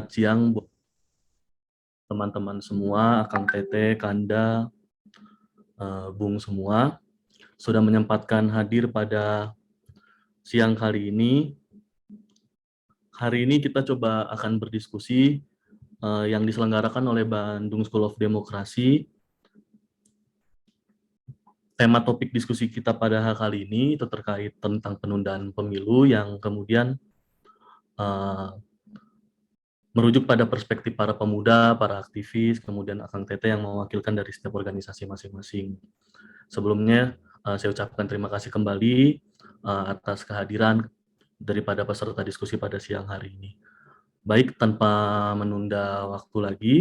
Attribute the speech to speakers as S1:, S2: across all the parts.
S1: Selamat siang buat teman-teman semua, Akang Tete, Kanda, Bung semua, sudah menyempatkan hadir pada siang kali ini. Hari ini kita coba akan berdiskusi yang diselenggarakan oleh Bandung School of Democracy. Tema topik diskusi kita pada kali ini itu terkait tentang penundaan pemilu yang kemudian merujuk pada perspektif para pemuda, para aktivis, kemudian Akang Tete yang mewakilkan dari setiap organisasi masing-masing. Sebelumnya, saya ucapkan terima kasih kembali atas kehadiran daripada peserta diskusi pada siang hari ini. Baik, tanpa menunda waktu lagi,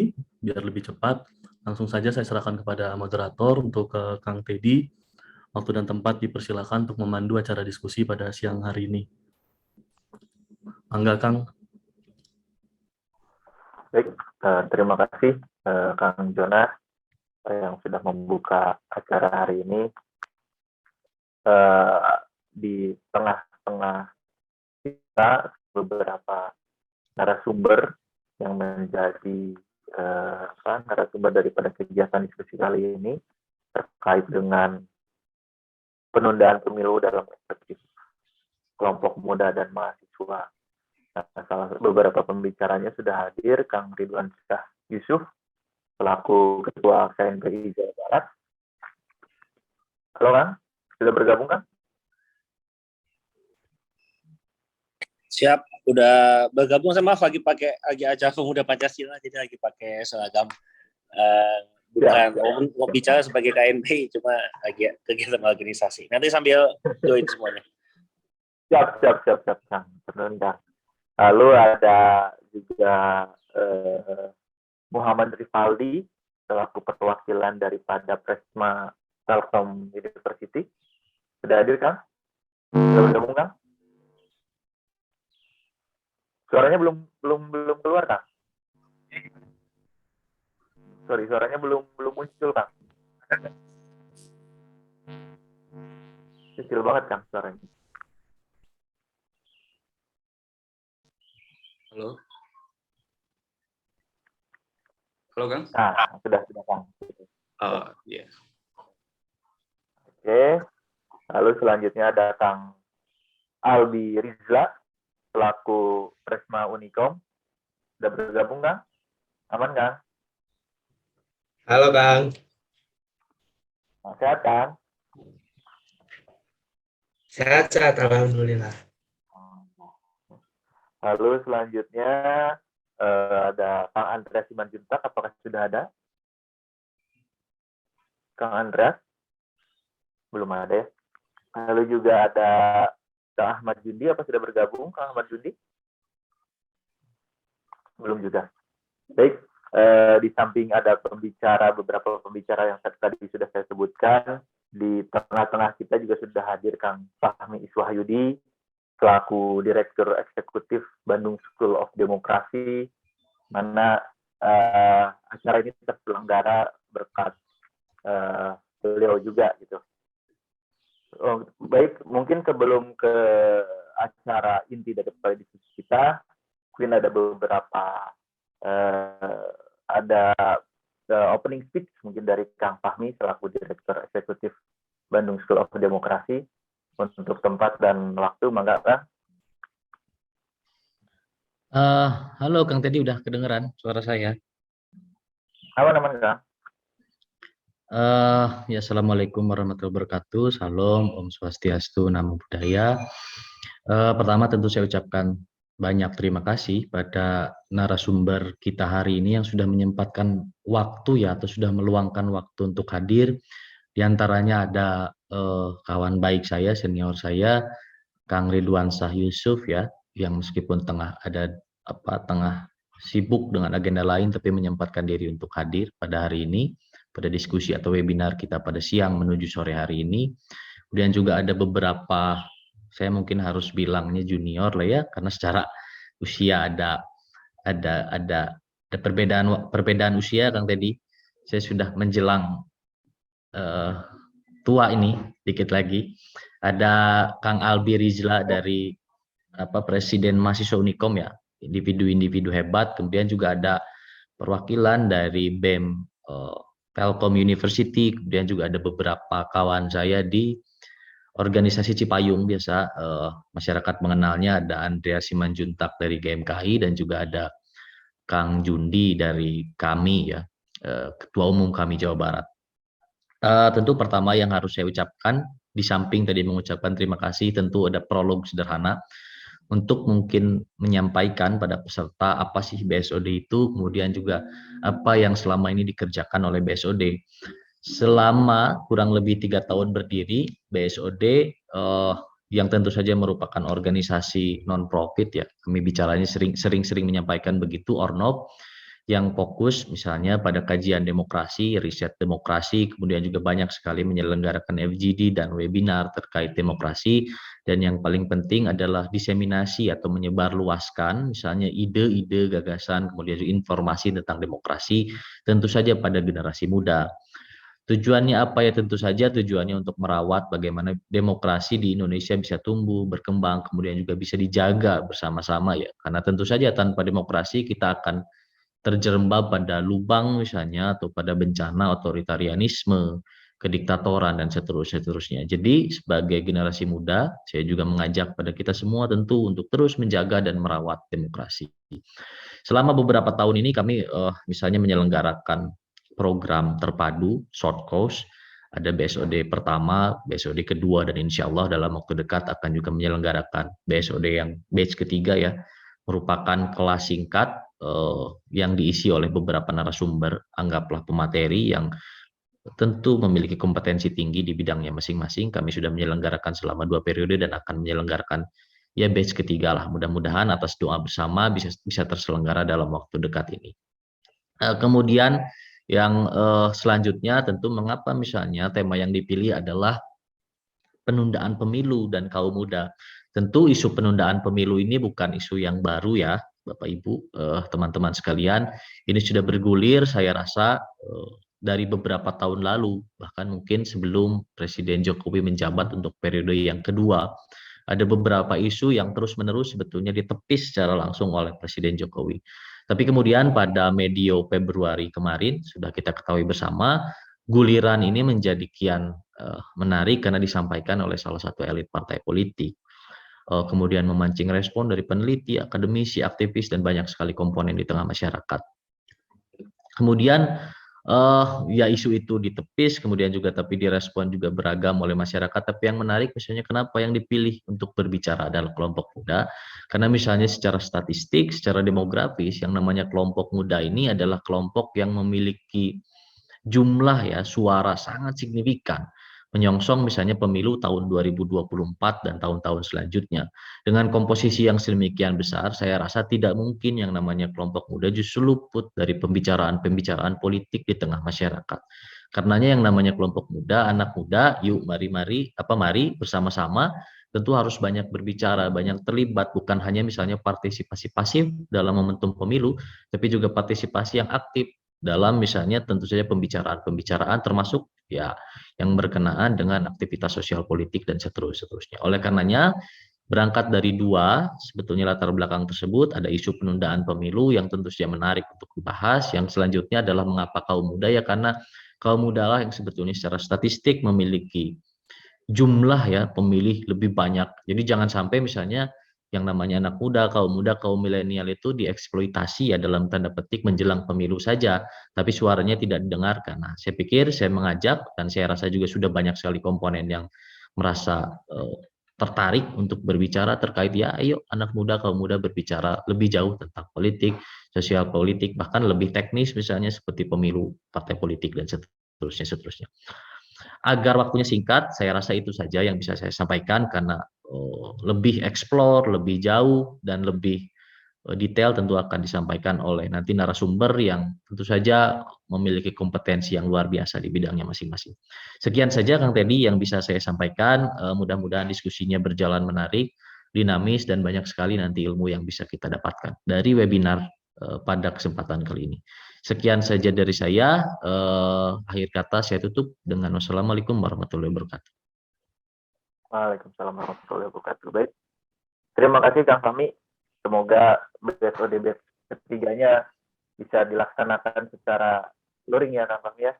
S1: biar lebih cepat, langsung saja saya serahkan kepada moderator untuk ke Kang Teddy. Waktu dan tempat dipersilakan untuk memandu acara diskusi pada siang hari ini. Mangga, Kang.
S2: Baik, terima kasih Kang Jonas yang sudah membuka acara hari ini. Di tengah-tengah kita beberapa narasumber yang menjadi narasumber daripada kegiatan diskusi kali ini terkait dengan penundaan pemilu dalam perspektif kelompok muda dan mahasiswa. Beberapa pembicaranya sudah hadir, Kang Ridwan Syah Yusuf, selaku Ketua KNPI Jawa Barat. Halo Kang, sudah bergabung Kang?
S3: Siap, udah bergabung. Sama lagi acara pemuda Pancasila, jadi lagi pakai seragam. Bukan mau bicara sebagai KNPI, cuma lagi kegiatan organisasi. Nanti sambil join semuanya.
S2: Siap, Kang. Kang. Lalu ada juga Muhammad Rivaldi, selaku perwakilan daripada Presma Telkom University. Sudah hadir, Kang? Sudah bergabung, Kang? Suaranya belum keluar, Kang? Sorry, suaranya belum muncul, Kang. Kecil banget, Kang, suaranya.
S4: Halo Kang?
S2: Sudah Kang.
S4: Oh, iya. Yeah.
S2: Oke. Lalu selanjutnya ada Kang Albi Rizla, selaku Presma Unikom. Sudah bergabung, Kang? Aman, Kang?
S5: Halo, Kang.
S2: Sehat, Kang?
S5: Sehat, alhamdulillah.
S2: Lalu selanjutnya ada Kang Andreas Simanjuntak, apakah sudah ada? Kang Andreas? Belum ada ya. Lalu juga ada Kang Ahmad Jundi, apa sudah bergabung Kang Ahmad Jundi? Belum juga. Baik, di samping ada beberapa pembicara yang tadi sudah saya sebutkan, di tengah-tengah kita juga sudah hadir Kang Fahmi Iswahyudi, selaku Direktur Eksekutif Bandung School of Democracy, mana acara ini terselenggara berkat beliau juga gitu. Baik, mungkin sebelum ke acara inti daripada diskusi kita, mungkin ada beberapa opening speech mungkin dari Kang Fahmi selaku Direktur Eksekutif Bandung School of Democracy. Untuk tempat dan waktu, mangga Kang.
S6: Halo Kang Teddy, udah kedengeran suara saya?
S2: Aman Kang.
S6: Ya, Assalamualaikum warahmatullahi wabarakatuh. Salam, Om Swastiastu, Namo Buddhaya. Pertama tentu saya ucapkan banyak terima kasih pada narasumber kita hari ini yang sudah menyempatkan waktu ya, atau sudah meluangkan waktu untuk hadir. Di antaranya ada kawan baik saya, senior saya, Kang Ridwan Syah Yusuf ya, yang meskipun tengah sibuk dengan agenda lain, tapi menyempatkan diri untuk hadir pada hari ini, pada diskusi atau webinar kita pada siang menuju sore hari ini. Kemudian juga ada beberapa, saya mungkin harus bilangnya junior lah ya, karena secara usia ada perbedaan usia, Kang Teddy. Saya sudah menjelang tua ini dikit lagi. Ada Kang Albi Rizla dari Presiden Mahasiswa Unikom ya, individu-individu hebat, kemudian juga ada perwakilan dari BEM Telkom University, kemudian juga ada beberapa kawan saya di organisasi Cipayung, biasa masyarakat mengenalnya, ada Andrea Simanjuntak dari GMKI dan juga ada Kang Jundi dari kami ya, Ketua Umum kami Jawa Barat. Tentu pertama yang harus saya ucapkan, di samping tadi mengucapkan terima kasih, tentu ada prolog sederhana untuk mungkin menyampaikan pada peserta apa sih BSOD itu, kemudian juga apa yang selama ini dikerjakan oleh BSOD. Selama kurang lebih 3 tahun berdiri, BSOD yang tentu saja merupakan organisasi non-profit ya, kami bicaranya sering-sering menyampaikan begitu, ORNOP, yang fokus misalnya pada kajian demokrasi, riset demokrasi, kemudian juga banyak sekali menyelenggarakan FGD dan webinar terkait demokrasi, dan yang paling penting adalah diseminasi atau menyebarluaskan misalnya ide-ide, gagasan, kemudian juga informasi tentang demokrasi, tentu saja pada generasi muda. Tujuannya apa ya? Tentu saja tujuannya untuk merawat bagaimana demokrasi di Indonesia bisa tumbuh, berkembang, kemudian juga bisa dijaga bersama-sama ya. Karena tentu saja tanpa demokrasi kita akan terjerembab pada lubang misalnya, atau pada bencana otoritarianisme, kediktatoran, dan seterusnya. Jadi sebagai generasi muda, saya juga mengajak pada kita semua tentu untuk terus menjaga dan merawat demokrasi. Selama beberapa tahun ini kami misalnya menyelenggarakan program terpadu short course, ada BSOD pertama, BSOD kedua, dan insya Allah dalam waktu dekat akan juga menyelenggarakan BSOD yang batch ketiga ya, merupakan kelas singkat yang diisi oleh beberapa narasumber, anggaplah pemateri yang tentu memiliki kompetensi tinggi di bidangnya masing-masing. Kami sudah menyelenggarakan selama 2 periode dan akan menyelenggarakan ya batch ketiga lah. Mudah-mudahan atas doa bersama bisa terselenggara dalam waktu dekat ini. Kemudian yang selanjutnya tentu mengapa misalnya tema yang dipilih adalah penundaan pemilu dan kaum muda. Tentu isu penundaan pemilu ini bukan isu yang baru ya, Bapak Ibu, teman-teman sekalian. Ini sudah bergulir saya rasa dari beberapa tahun lalu, bahkan mungkin sebelum Presiden Jokowi menjabat untuk periode yang kedua. Ada beberapa isu yang terus-menerus sebetulnya ditepis secara langsung oleh Presiden Jokowi. Tapi kemudian pada medio Februari kemarin, sudah kita ketahui bersama, guliran ini menjadi kian menarik karena disampaikan oleh salah satu elit partai politik. Kemudian memancing respon dari peneliti, akademisi, aktivis, dan banyak sekali komponen di tengah masyarakat. Kemudian ya isu itu ditepis, kemudian juga tapi direspon juga beragam oleh masyarakat. Tapi yang menarik misalnya kenapa yang dipilih untuk berbicara adalah kelompok muda, karena misalnya secara statistik, secara demografis, yang namanya kelompok muda ini adalah kelompok yang memiliki jumlah ya suara sangat signifikan, menyongsong misalnya pemilu tahun 2024 dan tahun-tahun selanjutnya. Dengan komposisi yang sedemikian besar, saya rasa tidak mungkin yang namanya kelompok muda justru luput dari pembicaraan politik di tengah masyarakat. Karenanya yang namanya kelompok muda, anak muda, yuk mari bersama-sama tentu harus banyak berbicara, banyak terlibat, bukan hanya misalnya partisipasi pasif dalam momentum pemilu, tapi juga partisipasi yang aktif dalam misalnya tentu saja pembicaraan termasuk ya yang berkenaan dengan aktivitas sosial politik dan seterusnya. Oleh karenanya berangkat dari dua sebetulnya latar belakang tersebut, ada isu penundaan pemilu yang tentu saja menarik untuk dibahas. Yang selanjutnya adalah mengapa kaum muda, ya karena kaum muda lah yang sebetulnya secara statistik memiliki jumlah ya pemilih lebih banyak. Jadi jangan sampai misalnya yang namanya anak muda, kaum milenial itu dieksploitasi ya dalam tanda petik menjelang pemilu saja, tapi suaranya tidak didengarkan. Nah, saya pikir saya mengajak dan saya rasa juga sudah banyak sekali komponen yang merasa tertarik untuk berbicara terkait ya ayo anak muda, kaum muda berbicara lebih jauh tentang politik, sosial politik, bahkan lebih teknis misalnya seperti pemilu, partai politik dan seterusnya. Agar waktunya singkat, saya rasa itu saja yang bisa saya sampaikan karena lebih eksplor, lebih jauh, dan lebih detail tentu akan disampaikan oleh nanti narasumber yang tentu saja memiliki kompetensi yang luar biasa di bidangnya masing-masing. Sekian saja Kang Teddy yang bisa saya sampaikan, mudah-mudahan diskusinya berjalan menarik, dinamis, dan banyak sekali nanti ilmu yang bisa kita dapatkan dari webinar pada kesempatan kali ini. Sekian saja dari saya, akhir kata saya tutup dengan wassalamualaikum warahmatullahi wabarakatuh.
S2: Waalaikumsalam warahmatullahi wabarakatuh. Baik. Terima kasih Kang Fahmi semoga BSOD ketiganya bisa dilaksanakan secara luring ya Kang Fahmi ya.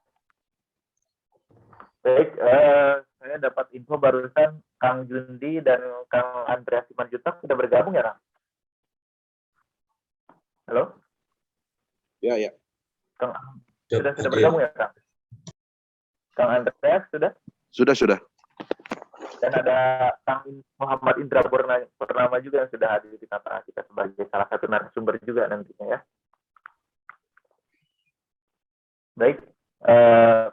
S2: Baik, saya dapat info barusan Kang Jundi dan Kang Andreas Simanjuntak sudah bergabung ya Kang? Halo?
S7: Ya.
S2: Kang sudah bergabung ya Kang? Kang Andreas sudah?
S7: Sudah.
S2: Dan ada Kang Muhammad Indra Purnama juga yang sudah hadir di tengah kita sebagai salah satu narasumber juga nantinya ya. Baik,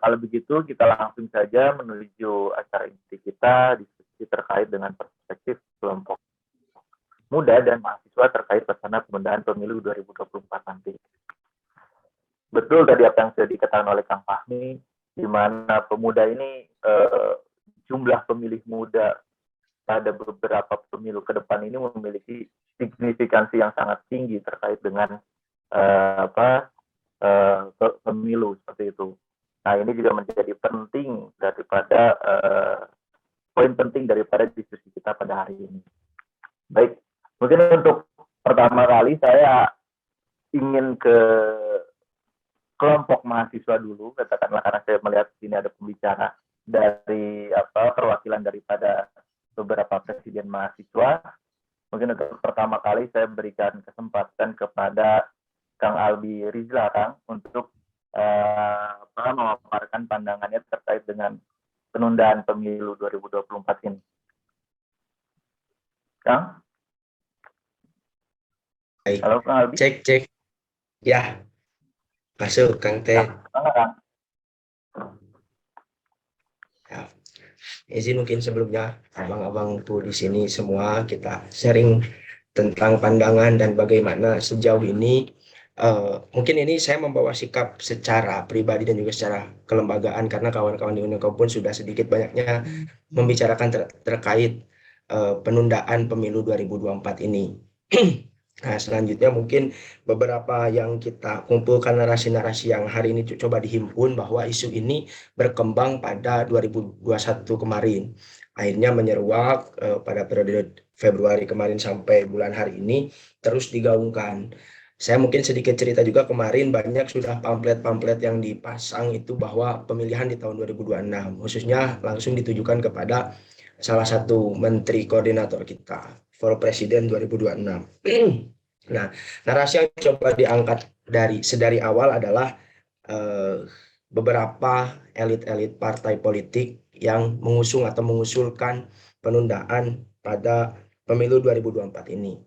S2: kalau begitu kita langsung saja menuju acara inti kita, diskusi terkait dengan perspektif kelompok muda dan mahasiswa terkait wacana penundaan pemilu 2024 nanti. Betul tadi apa yang sudah dikatakan oleh Kang Fahmi, di mana pemuda ini jumlah pemilih muda pada beberapa pemilu ke depan ini memiliki signifikansi yang sangat tinggi terkait dengan pemilu seperti itu. Nah, ini juga menjadi penting daripada poin penting daripada diskusi kita pada hari ini. Baik, mungkin untuk pertama kali saya ingin ke kelompok mahasiswa dulu, katakanlah karena saya melihat sini ada pembicara dari perwakilan daripada beberapa presiden mahasiswa. Mungkin untuk pertama kali saya berikan kesempatan kepada Kang Albi Rizla, Kang, untuk memaparkan pandangannya terkait dengan penundaan pemilu 2024 ini. Kang?
S5: Baik.
S2: Halo Kang Albi.
S5: Cek. Ya, masuk Kang Teh.
S2: Kang.
S5: Ya. Izin mungkin sebelumnya abang-abang tuh di sini semua kita sharing tentang pandangan dan bagaimana sejauh ini mungkin ini saya membawa sikap secara pribadi dan juga secara kelembagaan karena kawan-kawan di Unicom pun sudah sedikit banyaknya membicarakan terkait penundaan pemilu 2024 ini. Nah, selanjutnya mungkin beberapa yang kita kumpulkan narasi-narasi yang hari ini coba dihimpun bahwa isu ini berkembang pada 2021 kemarin. Akhirnya menyeruak pada periode Februari kemarin sampai bulan hari ini terus digaungkan. Saya mungkin sedikit cerita juga kemarin banyak sudah pamflet-pamflet yang dipasang itu bahwa pemilihan di tahun 2026 khususnya langsung ditujukan kepada salah satu menteri koordinator kita, for Presiden 2026. Nah, narasi yang coba diangkat sedari awal adalah beberapa elit-elit partai politik yang mengusung atau mengusulkan penundaan pada pemilu 2024 ini.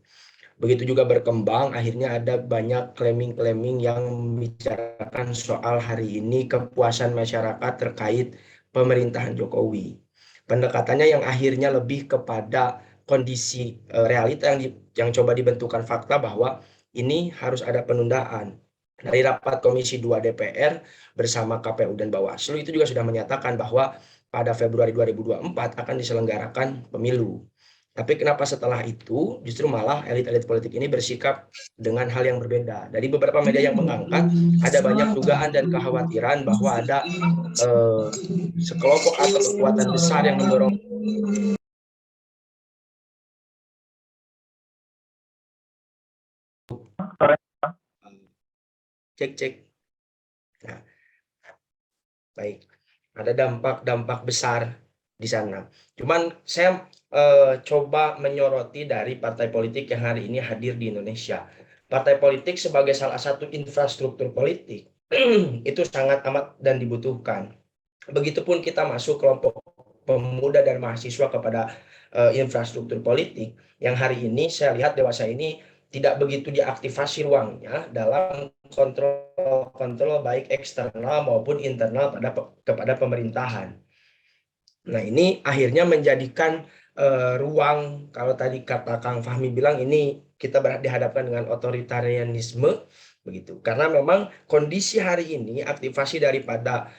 S5: Begitu juga berkembang, akhirnya ada banyak claiming-claiming yang membicarakan soal hari ini kepuasan masyarakat terkait pemerintahan Jokowi. Pendekatannya yang akhirnya lebih kepada kondisi realita yang coba dibentukkan fakta bahwa ini harus ada penundaan. Dari rapat Komisi 2 DPR bersama KPU dan Bawaslu itu juga sudah menyatakan bahwa pada Februari 2024 akan diselenggarakan pemilu. Tapi kenapa setelah itu justru malah elit-elit politik ini bersikap dengan hal yang berbeda. Dari beberapa media yang mengangkat, ada banyak dugaan dan kekhawatiran bahwa ada sekelompok atau kekuatan besar yang mendorong cek. Nah, baik, ada dampak besar di sana. Cuman saya coba menyoroti dari partai politik yang hari ini hadir di Indonesia. Partai politik sebagai salah satu infrastruktur politik itu sangat amat dan dibutuhkan. Begitupun kita masuk kelompok pemuda dan mahasiswa kepada infrastruktur politik yang hari ini saya lihat dewasa ini tidak begitu diaktifasi ruangnya dalam kontrol baik eksternal maupun internal kepada pemerintahan. Nah, ini akhirnya menjadikan ruang, kalau tadi kata Kang Fahmi bilang ini kita dihadapkan dengan otoritarianisme begitu. Karena memang kondisi hari ini aktivasi daripada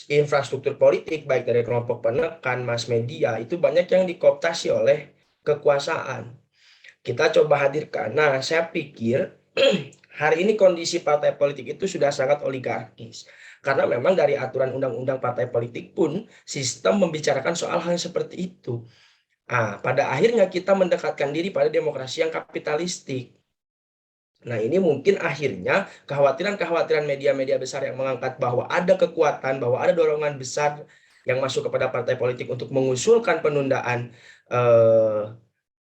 S5: infrastruktur politik baik dari kelompok penekan, mass media itu banyak yang dikooptasi oleh kekuasaan. Kita coba hadirkan. Nah, saya pikir hari ini kondisi partai politik itu sudah sangat oligarkis. Karena memang dari aturan undang-undang partai politik pun sistem membicarakan soal hal seperti itu. Nah, pada akhirnya kita mendekatkan diri pada demokrasi yang kapitalistik. Nah, ini mungkin akhirnya kekhawatiran-kekhawatiran media-media besar yang mengangkat bahwa ada kekuatan, bahwa ada dorongan besar yang masuk kepada partai politik untuk mengusulkan penundaan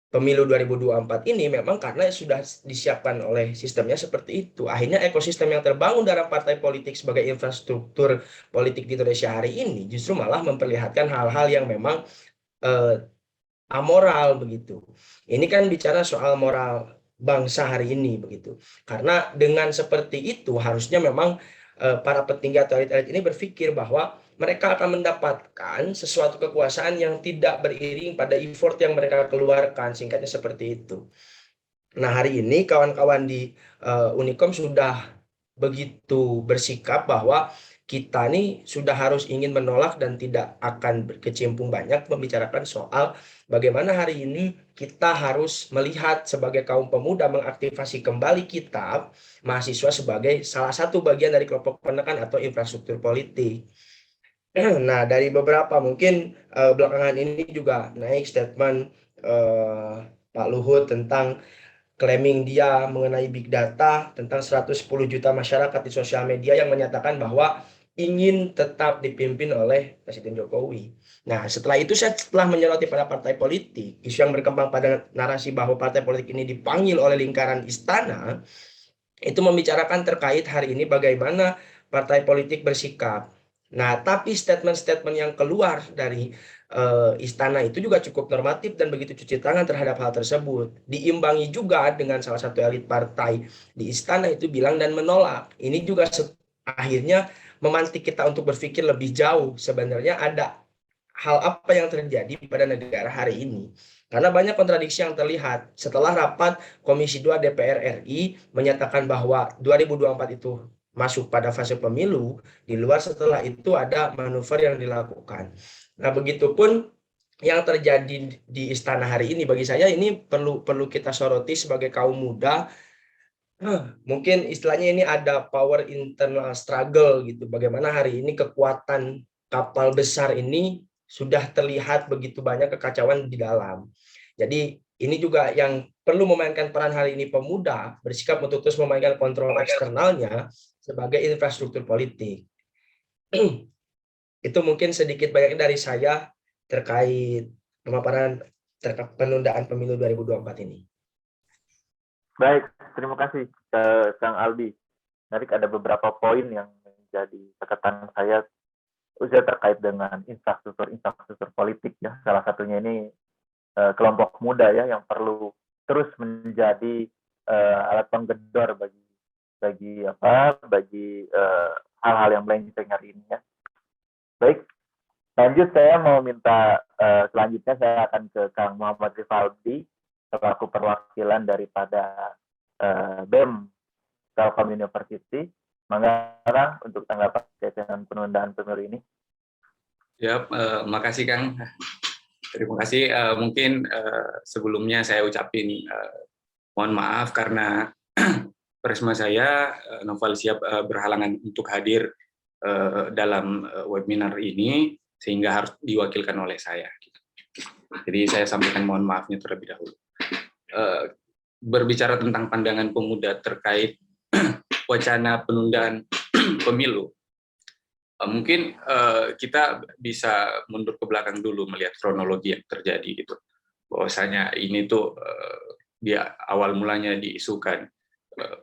S5: pemilu 2024 ini memang karena sudah disiapkan oleh sistemnya seperti itu. Akhirnya ekosistem yang terbangun dalam partai politik sebagai infrastruktur politik di Indonesia hari ini justru malah memperlihatkan hal-hal yang memang amoral begitu. Ini kan bicara soal moral bangsa hari ini begitu. Karena dengan seperti itu harusnya memang para petinggi atau elit-elit ini berpikir bahwa mereka akan mendapatkan sesuatu kekuasaan yang tidak beriring pada effort yang mereka keluarkan, singkatnya seperti itu. Nah, hari ini kawan-kawan di Unikom sudah begitu bersikap bahwa kita nih sudah harus ingin menolak dan tidak akan berkecimpung banyak membicarakan soal bagaimana hari ini kita harus melihat sebagai kaum pemuda mengaktifasi kembali kita mahasiswa sebagai salah satu bagian dari kelompok penekan atau infrastruktur politik. Nah, dari beberapa mungkin belakangan ini juga naik statement Pak Luhut tentang claiming dia mengenai big data tentang 110 juta masyarakat di sosial media yang menyatakan bahwa ingin tetap dipimpin oleh Presiden Jokowi. Nah, setelah itu saya setelah menyoroti pada partai politik, isu yang berkembang pada narasi bahwa partai politik ini dipanggil oleh lingkaran istana, itu membicarakan terkait hari ini bagaimana partai politik bersikap. Nah, tapi statement-statement yang keluar dari istana itu juga cukup normatif dan begitu cuci tangan terhadap hal tersebut. Diimbangi juga dengan salah satu elit partai di istana itu bilang dan menolak. Ini juga akhirnya memantik kita untuk berpikir lebih jauh. Sebenarnya ada hal apa yang terjadi pada negara hari ini. Karena banyak kontradiksi yang terlihat. Setelah rapat Komisi 2 DPR RI menyatakan bahwa 2024 itu masuk pada fase pemilu, di luar setelah itu ada manuver yang dilakukan. Nah, begitupun yang terjadi di istana hari ini, bagi saya ini perlu kita soroti sebagai kaum muda. Mungkin istilahnya ini ada power internal struggle gitu. Bagaimana hari ini kekuatan kapal besar ini sudah terlihat begitu banyak kekacauan di dalam. Jadi ini juga yang perlu memainkan peran hari ini pemuda, bersikap untuk terus memainkan kontrol eksternalnya sebagai infrastruktur politik. Itu mungkin sedikit banyaknya dari saya terkait pemaparan terkait penundaan pemilu 2024 ini.
S2: Baik, terima kasih Kang Albi. Menarik, ada beberapa poin yang menjadi catatan saya khususnya terkait dengan infrastruktur politik ya. Salah satunya ini kelompok muda ya yang perlu terus menjadi alat penggedor bagi hal-hal yang melenceng hari ini ya. Baik, lanjut saya mau minta selanjutnya saya akan ke Kang Muhammad Rivaldi selaku perwakilan daripada BEM Telkom University. Mangga untuk tanggapan dengan penundaan pemilu ini.
S4: Ya, makasih Kang. Terima kasih. Mungkin sebelumnya saya ucapin mohon maaf karena Presma saya Noval siap berhalangan untuk hadir dalam webinar ini sehingga harus diwakilkan oleh saya. Jadi saya sampaikan mohon maafnya terlebih dahulu. Berbicara tentang pandangan pemuda terkait wacana penundaan pemilu, mungkin kita bisa mundur ke belakang dulu melihat kronologi yang terjadi gitu. Bahwasanya ini tuh dia awal mulanya diisukan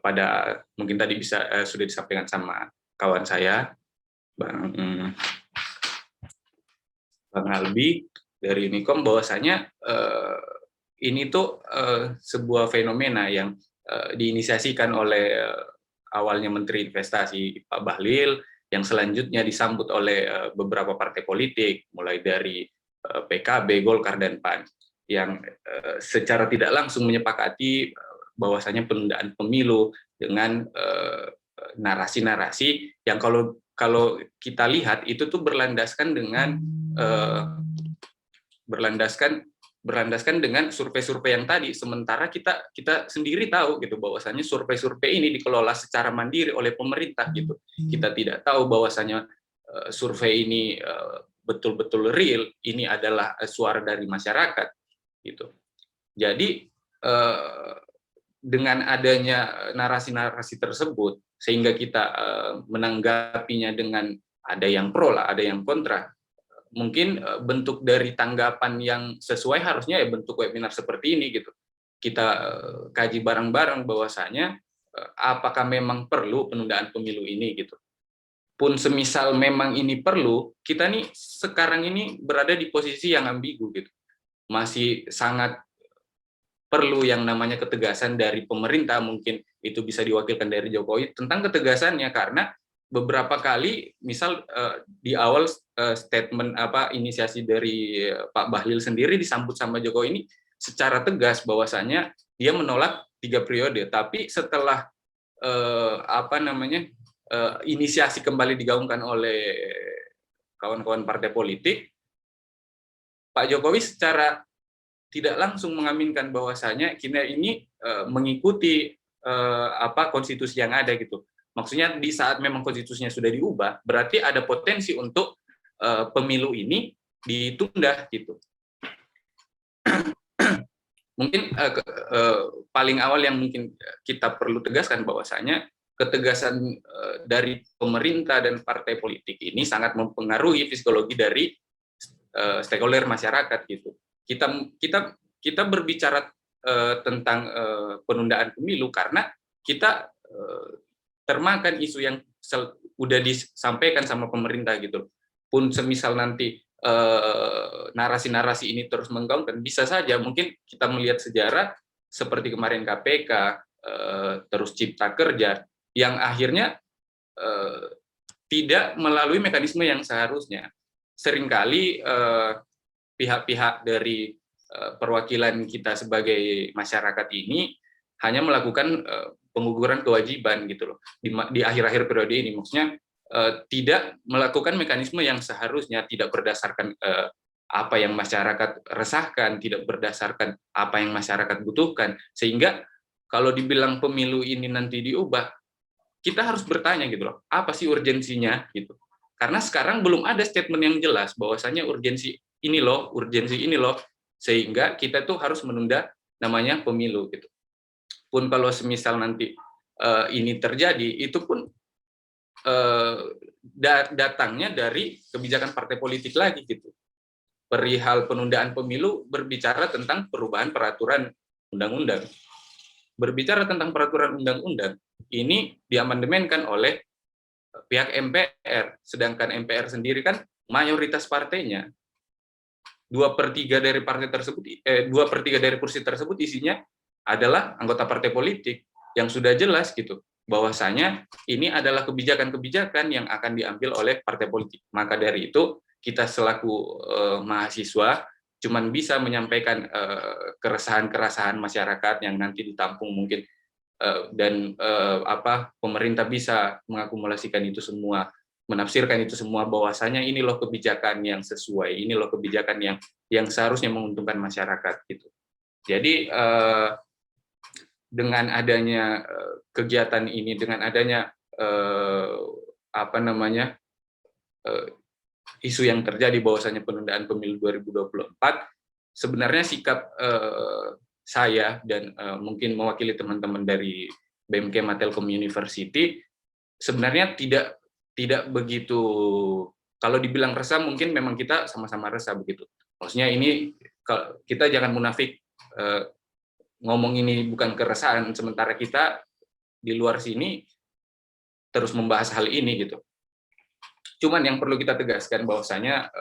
S4: pada mungkin tadi sudah disampaikan sama kawan saya Bang Albi dari Unikom bahwasanya ini tuh sebuah fenomena yang diinisiasikan oleh awalnya Menteri Investasi Pak Bahlil, yang selanjutnya disambut oleh beberapa partai politik, mulai dari PKB, Golkar, dan PAN, yang secara tidak langsung menyepakati bahwasanya penundaan pemilu dengan narasi-narasi yang kalau kita lihat itu tuh berlandaskan dengan survei-survei yang tadi, sementara kita sendiri tahu gitu bahwasanya survei-survei ini dikelola secara mandiri oleh pemerintah gitu. Kita tidak tahu bahwasanya survei ini betul-betul real, ini adalah suara dari masyarakat. gitu. Jadi dengan adanya narasi-narasi tersebut, sehingga kita menanggapinya dengan ada yang pro lah, ada yang kontra. Mungkin bentuk dari tanggapan yang sesuai harusnya ya bentuk webinar seperti ini gitu. Kita kaji bareng-bareng bahwasanya apakah memang perlu penundaan pemilu ini gitu. Pun semisal memang ini perlu, kita nih sekarang ini berada di posisi yang ambigu gitu. Masih sangat perlu yang namanya ketegasan dari pemerintah, mungkin itu bisa diwakilkan dari Jokowi tentang ketegasannya, karena beberapa kali misal di awal statement inisiasi dari Pak Bahlil sendiri disambut sama Jokowi ini secara tegas bahwasanya dia menolak 3 periode, tapi setelah inisiasi kembali digaungkan oleh kawan-kawan partai politik, Pak Jokowi secara tidak langsung mengaminkan bahwasanya kita ini mengikuti konstitusi yang ada gitu. Maksudnya di saat memang konstitusinya sudah diubah, berarti ada potensi untuk pemilu ini ditunda gitu. Mungkin paling awal yang mungkin kita perlu tegaskan bahwasanya ketegasan dari pemerintah dan partai politik ini sangat mempengaruhi psikologi dari stakeholder masyarakat gitu. Kita berbicara tentang penundaan pemilu karena kita termakan isu yang udah disampaikan sama pemerintah gitu. Pun semisal nanti narasi-narasi ini terus menggaungkan, bisa saja mungkin kita melihat sejarah seperti kemarin KPK, terus Cipta Kerja, yang akhirnya tidak melalui mekanisme yang seharusnya. Seringkali pihak-pihak dari perwakilan kita sebagai masyarakat ini hanya melakukan pengguguran kewajiban gitu loh di akhir-akhir periode ini, maksudnya tidak melakukan mekanisme yang seharusnya, tidak berdasarkan apa yang masyarakat resahkan, tidak berdasarkan apa yang masyarakat butuhkan, sehingga kalau dibilang pemilu ini nanti diubah, kita harus bertanya gitu loh, apa sih urgensinya gitu. Karena sekarang belum ada statement yang jelas bahwasanya urgensi ini loh, sehingga kita tuh harus menunda namanya pemilu gitu. Pun kalau semisal nanti ini terjadi, itu pun datangnya dari kebijakan partai politik lagi gitu. Perihal penundaan pemilu berbicara tentang perubahan peraturan undang-undang. Berbicara tentang peraturan undang-undang, ini diamandemenkan oleh pihak MPR, sedangkan MPR sendiri kan mayoritas partainya 2/3 dari partai tersebut, 2/3 dari kursi tersebut isinya adalah anggota partai politik, yang sudah jelas gitu bahwasanya ini adalah kebijakan-kebijakan yang akan diambil oleh partai politik. Maka dari itu kita selaku mahasiswa cuman bisa menyampaikan keresahan-keresahan masyarakat yang nanti ditampung mungkin dan pemerintah bisa mengakumulasikan itu semua, menafsirkan itu semua bahwasanya ini loh kebijakan yang sesuai, ini loh kebijakan yang seharusnya menguntungkan masyarakat gitu. Jadi dengan adanya kegiatan ini, dengan adanya isu yang terjadi bahwasanya penundaan pemilu 2024, sebenarnya sikap saya dan mungkin mewakili teman-teman dari BMK Telkom University sebenarnya tidak begitu, kalau dibilang resah mungkin memang kita sama-sama resah begitu. Maksudnya ini kita jangan munafik ngomong ini bukan keresahan, sementara kita di luar sini terus membahas hal ini gitu. Cuman yang perlu kita tegaskan bahwasanya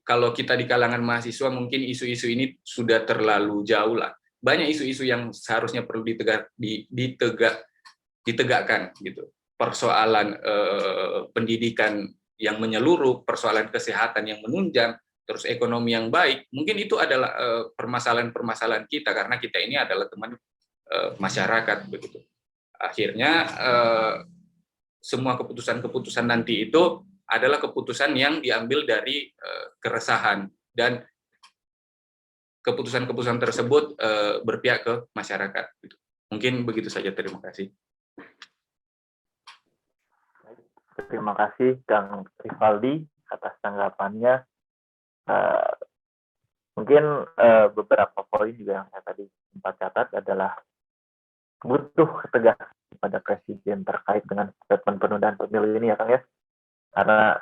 S4: kalau kita di kalangan mahasiswa mungkin isu-isu ini sudah terlalu jauh lah. Banyak isu-isu yang seharusnya perlu ditegakkan gitu. Persoalan pendidikan yang menyeluruh, persoalan kesehatan yang menunjang, terus ekonomi yang baik. Mungkin itu adalah permasalahan-permasalahan kita karena kita ini adalah teman masyarakat begitu. Akhirnya semua keputusan-keputusan nanti itu adalah keputusan yang diambil dari keresahan, dan keputusan-keputusan tersebut berpihak ke masyarakat. Mungkin begitu saja, terima kasih.
S2: Terima kasih Kang Rivaldi atas tanggapannya. Mungkin beberapa poin juga yang saya tadi sempat catat adalah butuh ketegasan pada presiden terkait dengan statement penundaan pemilu ini ya Kang ya. Karena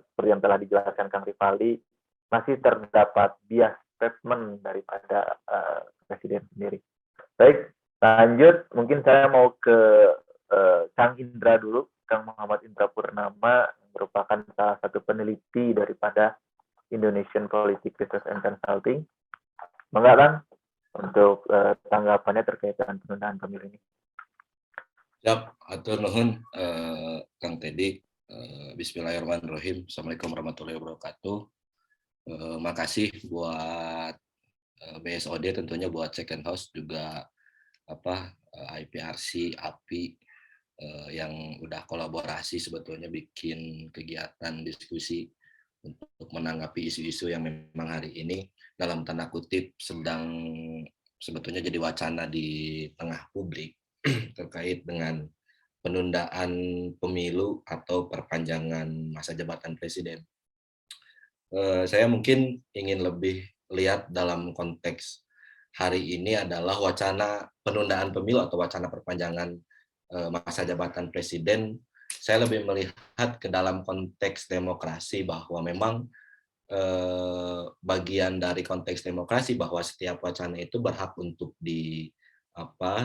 S2: seperti yang telah dijelaskan Kang Rifaldi, masih terdapat bias statement daripada presiden sendiri. Baik, lanjut. Mungkin saya mau ke Kang Indra dulu, Kang Muhammad Indra Purnama, yang merupakan salah satu peneliti daripada Indonesian Politik Research and Consulting. Monggo Kang, untuk tanggapannya terkait dengan penundaan pemilu ini.
S8: Siap, atur nuhun Kang Teddy. Bismillahirrahmanirrahim. Assalamualaikum warahmatullahi wabarakatuh. Makasih buat BSOD, tentunya buat Second House juga IPRC, API yang udah kolaborasi sebetulnya bikin kegiatan diskusi untuk menanggapi isu-isu yang memang hari ini dalam tanda kutip sedang sebetulnya jadi wacana di tengah publik terkait dengan penundaan pemilu atau perpanjangan masa jabatan presiden. Saya mungkin ingin lebih lihat dalam konteks hari ini adalah wacana penundaan pemilu atau wacana perpanjangan masa jabatan presiden. Saya lebih melihat ke dalam konteks demokrasi bahwa memang bagian dari konteks demokrasi bahwa setiap wacana itu berhak untuk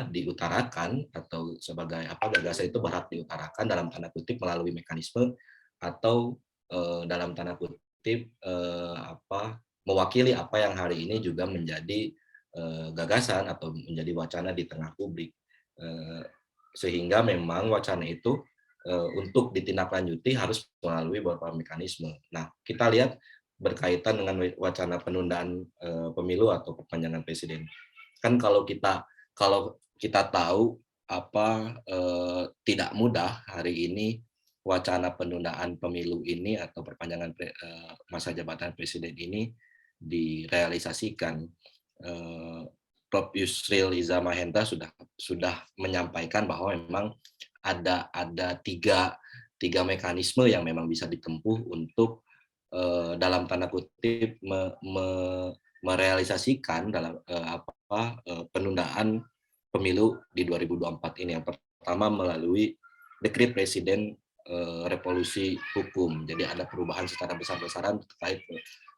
S8: diutarakan atau sebagai gagasan itu berhak diutarakan dalam tanda kutip melalui mekanisme atau dalam tanda kutip mewakili apa yang hari ini juga menjadi gagasan atau menjadi wacana di tengah publik, sehingga memang wacana itu untuk ditindaklanjuti harus melalui beberapa mekanisme. Nah, kita lihat berkaitan dengan wacana penundaan pemilu atau perpanjangan presiden. Kan kalau kita tahu tidak mudah hari ini wacana penundaan pemilu ini atau perpanjangan masa jabatan presiden ini direalisasikan. Prof. Yusril Iza Mahendra sudah menyampaikan bahwa memang ada tiga mekanisme yang memang bisa ditempuh untuk dalam tanda kutip merealisasikan dalam penundaan pemilu di 2024 ini. Yang pertama melalui dekret presiden revolusi hukum. Jadi ada perubahan secara besar-besaran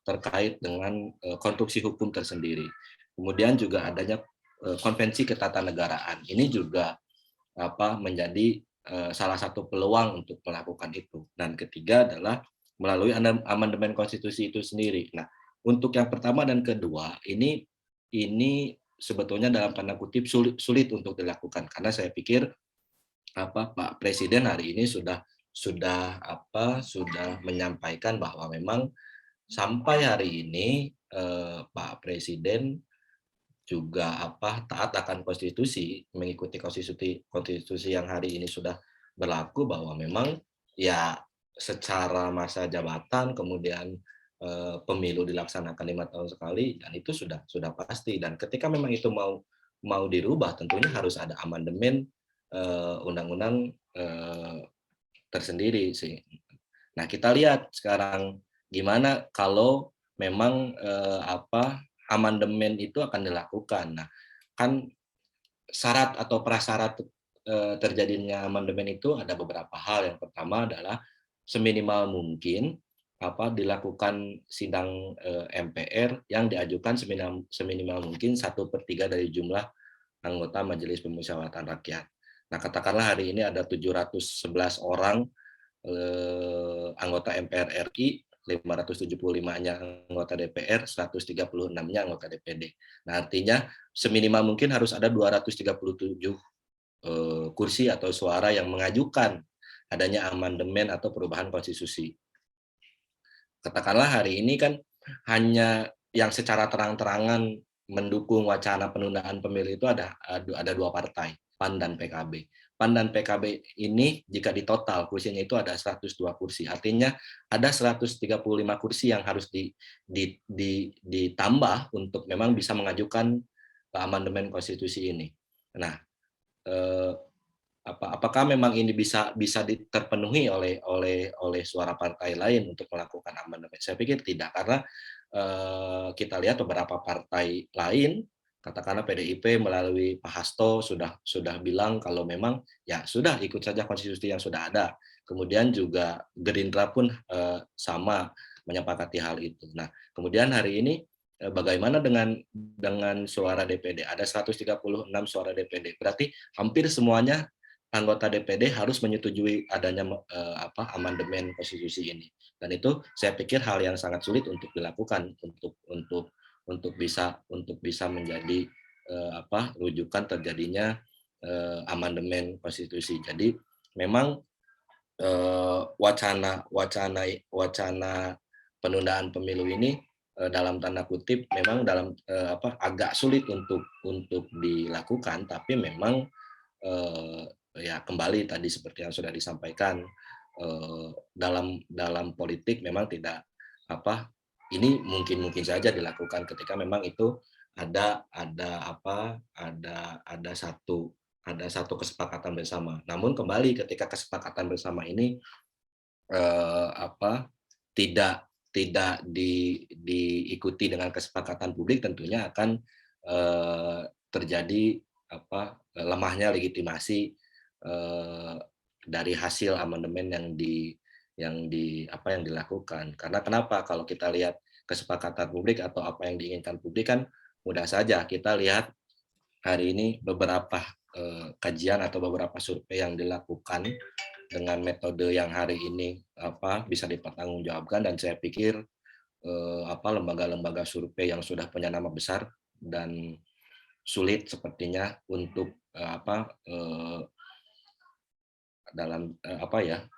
S8: terkait dengan konstruksi hukum tersendiri. Kemudian juga adanya konvensi ketatanegaraan. Ini juga menjadi salah satu peluang untuk melakukan itu. Dan ketiga adalah melalui amandemen konstitusi itu sendiri. Nah, untuk yang pertama dan kedua ini sebetulnya dalam tanda kutip sulit untuk dilakukan karena saya pikir Pak Presiden hari ini sudah menyampaikan bahwa memang sampai hari ini Pak Presiden juga taat akan konstitusi, mengikuti konstitusi yang hari ini sudah berlaku, bahwa memang ya secara masa jabatan kemudian pemilu dilaksanakan 5 tahun sekali, dan itu sudah pasti. Dan ketika memang itu mau dirubah, tentunya harus ada amandemen undang-undang tersendiri sih. Nah, kita lihat sekarang gimana kalau memang amandemen itu akan dilakukan. Nah, kan syarat atau prasyarat terjadinya amandemen itu ada beberapa hal. Yang pertama adalah seminimal mungkin dilakukan sidang MPR yang diajukan seminimal mungkin 1/3 dari jumlah anggota Majelis Pemusyawaratan Rakyat. Nah, katakanlah hari ini ada 711 orang anggota MPR RI, 575-nya anggota DPR, 136-nya anggota DPD. Nah, artinya seminimal mungkin harus ada 237 kursi atau suara yang mengajukan adanya amandemen atau perubahan konstitusi. Katakanlah hari ini kan hanya yang secara terang-terangan mendukung wacana penundaan pemilu itu ada 2 partai, PAN dan PKB. PAN dan PKB ini jika ditotal kursinya itu ada 102 kursi. Artinya ada 135 kursi yang harus ditambah untuk memang bisa mengajukan amandemen konstitusi ini. Nah, apakah memang ini bisa terpenuhi oleh suara partai lain untuk melakukan amandemen? Saya pikir tidak, karena kita lihat beberapa partai lain, katakanlah PDIP melalui Pak Hasto sudah bilang kalau memang ya sudah ikut saja konstitusi yang sudah ada. Kemudian juga Gerindra pun sama menyepakati hal itu. Nah, kemudian hari ini bagaimana dengan suara DPD? Ada 136 suara DPD. Berarti hampir semuanya anggota DPD harus menyetujui adanya amandemen konstitusi ini. Dan itu saya pikir hal yang sangat sulit untuk dilakukan untuk bisa menjadi rujukan terjadinya amandemen konstitusi. Jadi memang wacana penundaan pemilu ini dalam tanda kutip memang agak sulit untuk dilakukan, tapi memang ya kembali tadi seperti yang sudah disampaikan, dalam politik memang tidak ini mungkin saja dilakukan ketika memang itu ada satu kesepakatan bersama. Namun kembali ketika kesepakatan bersama ini tidak diikuti dengan kesepakatan publik, tentunya akan terjadi lemahnya legitimasi dari hasil amandemen yang dilakukan. Karena kenapa? Kalau kita lihat kesepakatan publik atau apa yang diinginkan publik kan mudah saja. Kita lihat hari ini beberapa kajian atau beberapa survei yang dilakukan dengan metode yang hari ini bisa dipertanggungjawabkan, dan saya pikir lembaga-lembaga survei yang sudah punya nama besar dan sulit sepertinya untuk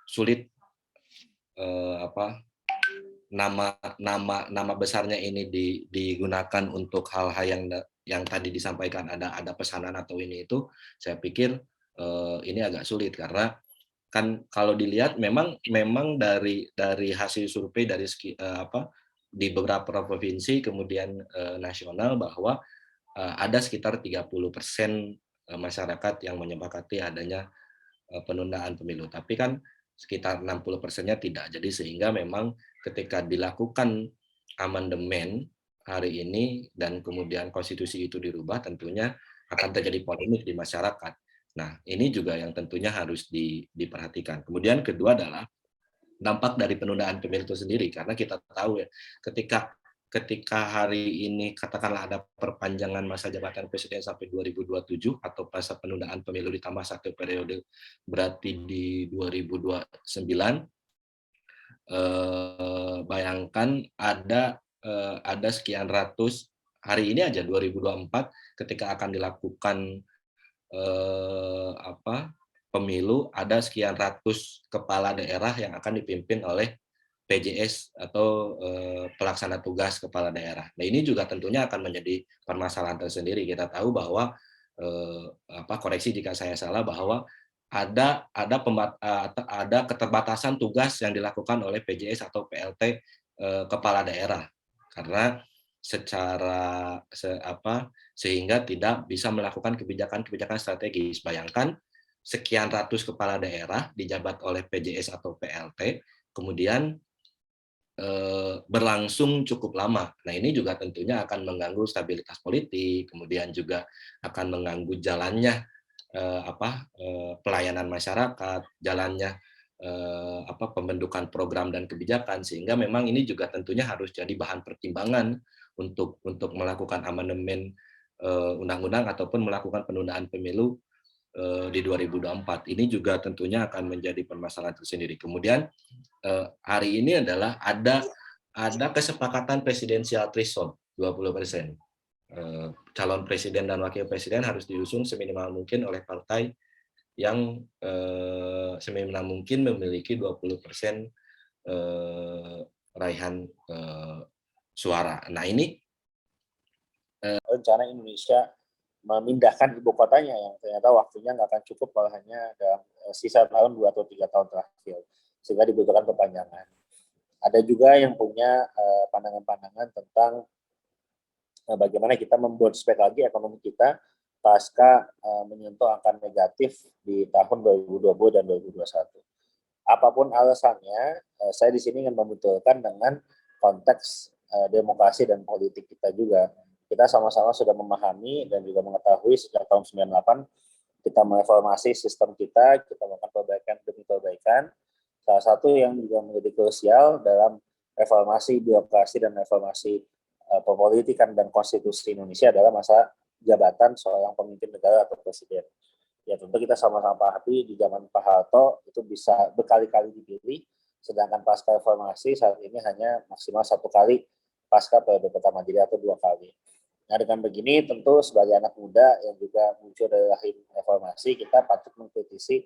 S8: sulit nama besarnya ini digunakan untuk hal-hal yang tadi disampaikan, ada pesanan atau ini itu, saya pikir ini agak sulit karena kan kalau dilihat memang dari hasil survei di beberapa provinsi kemudian nasional bahwa ada sekitar 30% masyarakat yang menyepakati adanya penundaan pemilu, tapi kan sekitar 60%-nya tidak. Jadi sehingga memang ketika dilakukan amandemen hari ini dan kemudian konstitusi itu dirubah, tentunya akan terjadi polemik di masyarakat. Nah, ini juga yang tentunya harus diperhatikan. Kemudian kedua adalah dampak dari penundaan pemilu itu sendiri, karena kita tahu ya, ketika hari ini katakanlah ada perpanjangan masa jabatan presiden sampai 2027 atau masa penundaan pemilu ditambah 1 periode berarti di 2029, bayangkan ada sekian ratus, hari ini aja 2024 ketika akan dilakukan pemilu, ada sekian ratus kepala daerah yang akan dipimpin oleh PJS atau pelaksana tugas kepala daerah. Nah, ini juga tentunya akan menjadi permasalahan tersendiri. Kita tahu bahwa koreksi jika saya salah, bahwa ada keterbatasan tugas yang dilakukan oleh PJS atau PLT kepala daerah, karena sehingga tidak bisa melakukan kebijakan strategis. Bayangkan sekian ratus kepala daerah dijabat oleh PJS atau PLT, kemudian berlangsung cukup lama. Nah, ini juga tentunya akan mengganggu stabilitas politik, kemudian juga akan mengganggu jalannya pelayanan masyarakat, jalannya pembentukan program dan kebijakan, sehingga memang ini juga tentunya harus jadi bahan pertimbangan untuk melakukan amandemen undang-undang ataupun melakukan penundaan pemilu di 2024. Ini juga tentunya akan menjadi permasalahan tersendiri. Kemudian hari ini adalah ada kesepakatan presidensial threshold 20%. Calon presiden dan wakil presiden harus diusung seminimal mungkin oleh partai yang seminimal mungkin memiliki 20% raihan suara. Nah, ini
S3: rencana Indonesia memindahkan ibu kotanya yang ternyata waktunya nggak akan cukup kalau hanya dalam sisa tahun 2 atau 3 tahun terakhir, sehingga dibutuhkan perpanjangan. Ada juga yang punya pandangan-pandangan tentang bagaimana kita membounce back lagi ekonomi kita pasca menyentuh angka negatif di tahun 2020 dan 2021. Apapun alasannya, saya di sini ingin membetulkan dengan konteks demokrasi dan politik kita juga. Kita sama-sama sudah memahami dan juga mengetahui sejak tahun 98 kita mereformasi sistem kita melakukan perbaikan demi perbaikan. Salah satu yang juga menjadi krusial dalam reformasi birokrasi dan reformasi pepolitikan dan konstitusi Indonesia adalah masa jabatan seorang pemimpin negara atau presiden. Ya tentu kita sama-sama pahami di zaman Pak Harto itu bisa berkali-kali dipilih, sedangkan pasca reformasi saat ini hanya maksimal 1 kali pasca periode pertama, jadi atau 2 kali. Nah dengan begini tentu sebagai anak muda yang juga muncul dari rahim reformasi, kita patut mengkritisi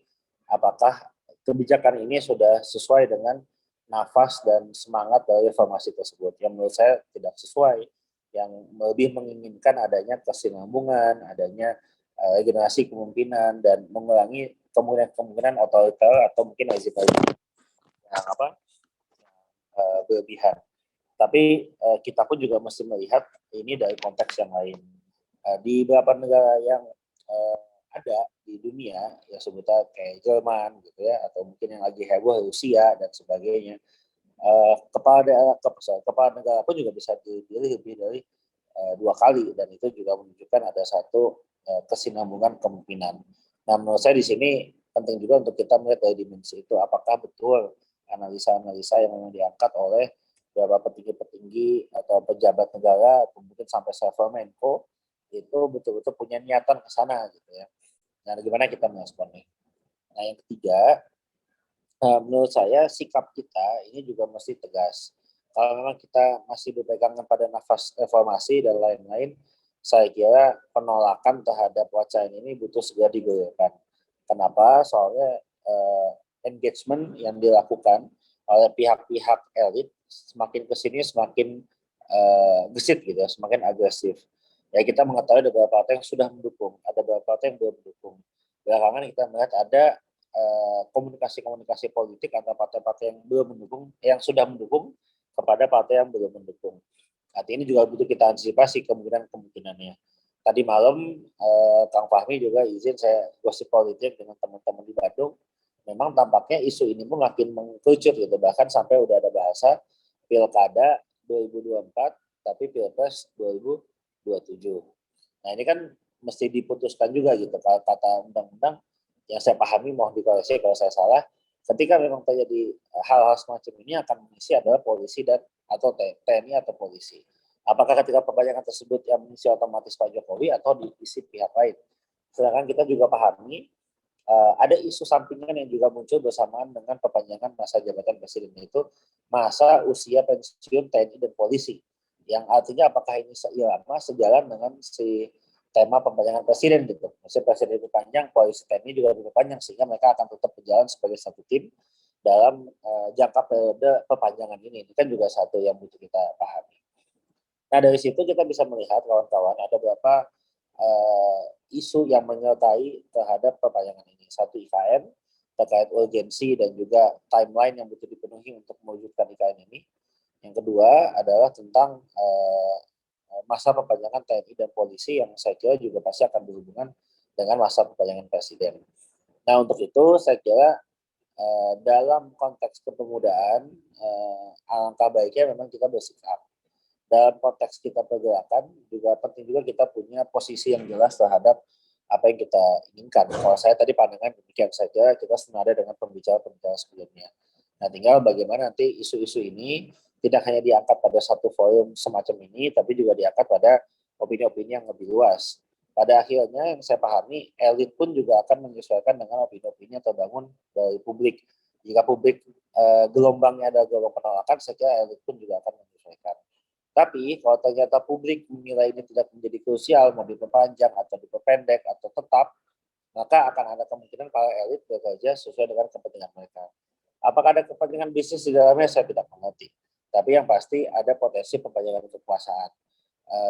S3: apakah kebijakan ini sudah sesuai dengan nafas dan semangat dari reformasi tersebut. Yang menurut saya tidak sesuai, yang lebih menginginkan adanya kesinambungan, adanya regenerasi kepemimpinan dan mengurangi kemungkinan otoriter atau mungkin rezim-rezim yang berlebihan. Tapi kita pun juga mesti melihat ini dari konteks yang lain. Di beberapa negara yang ada di dunia, ya sebutnya kayak Jerman gitu ya, atau mungkin yang lagi heboh Rusia dan sebagainya, kepala negara pun juga bisa dipilih lebih dari 2 kali, dan itu juga menunjukkan ada satu kesinambungan kemungkinan. Nah menurut saya di sini penting juga untuk kita melihat dari dimensi itu, apakah betul analisa-analisa yang memang diangkat oleh beberapa petinggi-petinggi atau pejabat negara, mungkin sampai level Menko, itu betul-betul punya niatan ke sana gitu ya. Nah, bagaimana kita meresponnya? Nah, yang ketiga, menurut saya sikap kita ini juga mesti tegas. Kalau memang kita masih berpegang pada nafas reformasi dan lain-lain, saya kira penolakan terhadap wacana ini butuh segera digulirkan. Kenapa? Soalnya engagement yang dilakukan oleh pihak-pihak elit semakin kesini semakin gesit gitu ya, semakin agresif. Ya kita mengetahui ada beberapa partai yang sudah mendukung, ada beberapa partai yang belum mendukung. Belakangan kita melihat ada komunikasi-komunikasi politik antara partai-partai yang belum mendukung, yang sudah mendukung kepada partai yang belum mendukung. Artinya ini juga butuh kita antisipasi kemungkinan-kemungkinannya. Tadi malam Kang Fahmi juga izin saya gosip politik dengan teman-teman di Bandung. Memang tampaknya isu ini pun makin mengkerucut gitu, bahkan sampai udah ada bahasa pilkada 2024 tapi pilpres 2027. Nah ini kan mesti diputuskan juga gitu, kalau kata undang-undang yang saya pahami, mohon dikoreksi kalau saya salah, ketika memang terjadi hal-hal semacam ini akan mengisi adalah polisi dan atau TNI atau polisi. Apakah ketika perpanjangan tersebut yang mengisi otomatis Pak Jokowi atau diisi pihak lain? Sedangkan kita juga pahami ada isu sampingan yang juga muncul bersamaan dengan perpanjangan masa jabatan presiden, itu masa usia pensiun TNI dan polisi, yang artinya apakah ini sejalan dengan si tema perpanjangan presiden gitu. Maksudnya presiden diperpanjang, polisi TNI juga diperpanjang, sehingga mereka akan tetap berjalan sebagai satu tim dalam jangka periode perpanjangan ini. Ini kan juga satu yang butuh kita pahami. Nah dari situ kita bisa melihat kawan-kawan ada beberapa isu yang menyertai terhadap perpanjangan ini. Satu IKN terkait urgensi dan juga timeline yang butuh dipenuhi untuk mewujudkan IKN ini. Yang kedua adalah tentang masa perpanjangan TNI dan polisi yang saya kira juga pasti akan berhubungan dengan masa perpanjangan presiden. Nah untuk itu saya kira dalam konteks kepemudaan alangkah baiknya memang kita bersikap. Dalam konteks kita pergerakan juga penting juga kita punya posisi yang jelas terhadap apa yang kita inginkan. Kalau saya tadi pandangan demikian saja, kita senada dengan pembicara-pembicara sebelumnya. Nah tinggal bagaimana nanti isu-isu ini tidak hanya diangkat pada satu forum semacam ini, tapi juga diangkat pada opini-opini yang lebih luas. Pada akhirnya yang saya pahami, elit pun juga akan menyesuaikan dengan opini-opini yang terbangun dari publik. Jika publik gelombangnya ada gelombang penolakan, saya kira elit pun juga akan menyesuaikan. Tapi kalau ternyata publik menilai ini tidak menjadi krusial, mau diperpanjang atau diperpendek atau tetap, maka akan ada kemungkinan para elit bekerja sesuai dengan kepentingan mereka. Apakah ada kepentingan bisnis di dalamnya, saya tidak mengerti. Tapi yang pasti ada potensi perpanjangan kekuasaan.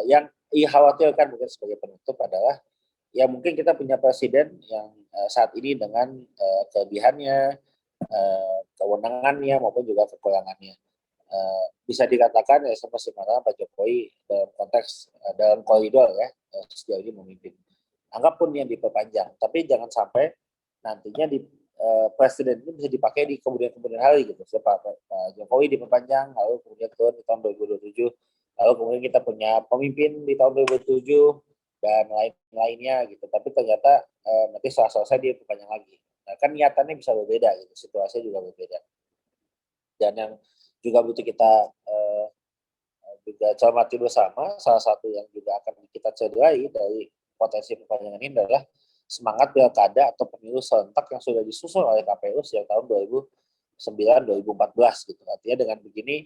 S3: Yang dikhawatirkan mungkin sebagai penutup adalah, ya mungkin kita punya presiden yang saat ini dengan kelebihannya, kewenangannya maupun juga kekurangannya. Bisa dikatakan ya sama sebenarnya Pak Jokowi dalam konteks dalam koridor ya sejauh ini memimpin. Anggap pun yang diperpanjang, tapi jangan sampai nantinya presiden ini bisa dipakai di kemudian hari gitu. Pak Jokowi diperpanjang, lalu kemudian turun di tahun 2027, lalu kemudian kita punya pemimpin di tahun 2007 dan lain-lainnya gitu. Tapi ternyata nanti setelah selesai dia diperpanjang lagi. Nah, kan niatannya bisa berbeda gitu, situasinya juga berbeda. Dan yang juga butuh kita juga cermati bersama, salah satu yang juga akan kita cederai dari potensi perpanjangan ini adalah semangat pilkada atau pemilu serentak yang sudah disusun oleh KPU sejak tahun 2009-2014 gitu. Artinya dengan begini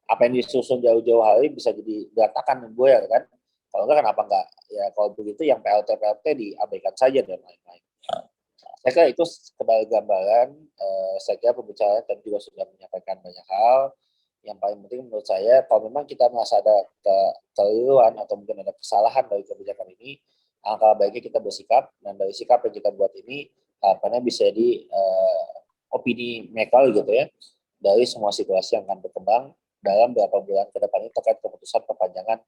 S3: apa yang disusun jauh-jauh hari bisa jadi berantakan dan goyah kan. Kalau enggak kenapa enggak? Ya kalau begitu yang PLT diabaikan saja dan lain-lain. Saya kira itu sekedar gambaran. Saya kira pembicaraan tadi juga sudah menyampaikan banyak hal. Yang paling penting menurut saya, kalau memang kita merasa ada kekeliruan atau mungkin ada kesalahan dari kebijakan ini, angka baiknya kita bersikap, dan dari sikap yang kita buat ini harapannya bisa jadi opini maker gitu ya dari semua situasi yang akan berkembang dalam beberapa bulan ke depan ini terkait keputusan perpanjangan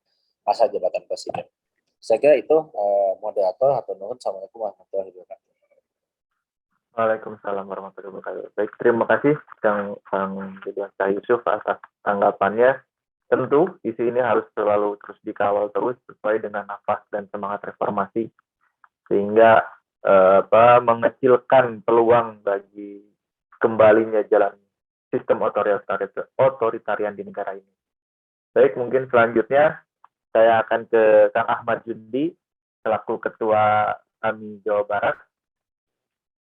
S3: masa jabatan presiden. Saya kira itu moderator atau nuhun. Assalamualaikum warahmatullahi wabarakatuh.
S2: Waalaikumsalam warahmatullahi wabarakatuh. Baik, terima kasih Kang Ridwan Syah Yusuf atas tanggapannya. Tentu isu ini harus selalu terus dikawal terus sesuai dengan nafas dan semangat reformasi, sehingga mengecilkan peluang bagi kembalinya jalan sistem otoritarian di negara ini. Baik, mungkin selanjutnya saya akan ke Kang Ahmad Jundi selaku Ketua AMI Jawa Barat.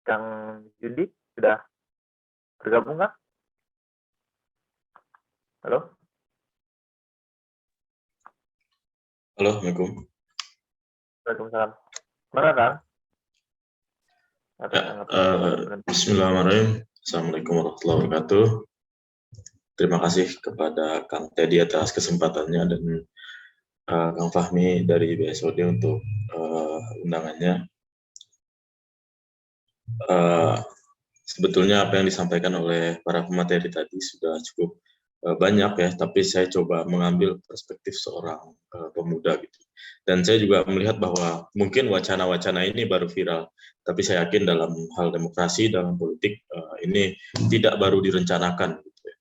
S2: Kang Jundi sudah bergabung nggak? Halo?
S9: Halo, Assalamualaikum.
S2: Waalaikumsalam. Mana Kang?
S9: Bismillahirrahmanirrahim. Assalamualaikum warahmatullahi wabarakatuh. Terima kasih kepada Kang Teddy atas kesempatannya dan Kang Fahmi dari BSOD untuk undangannya. Sebetulnya apa yang disampaikan oleh para pemateri tadi sudah cukup banyak ya, tapi saya coba mengambil perspektif seorang pemuda gitu. Dan saya juga melihat bahwa mungkin wacana-wacana ini baru viral, tapi saya yakin dalam hal demokrasi, dalam politik ini tidak baru direncanakan. Gitu ya.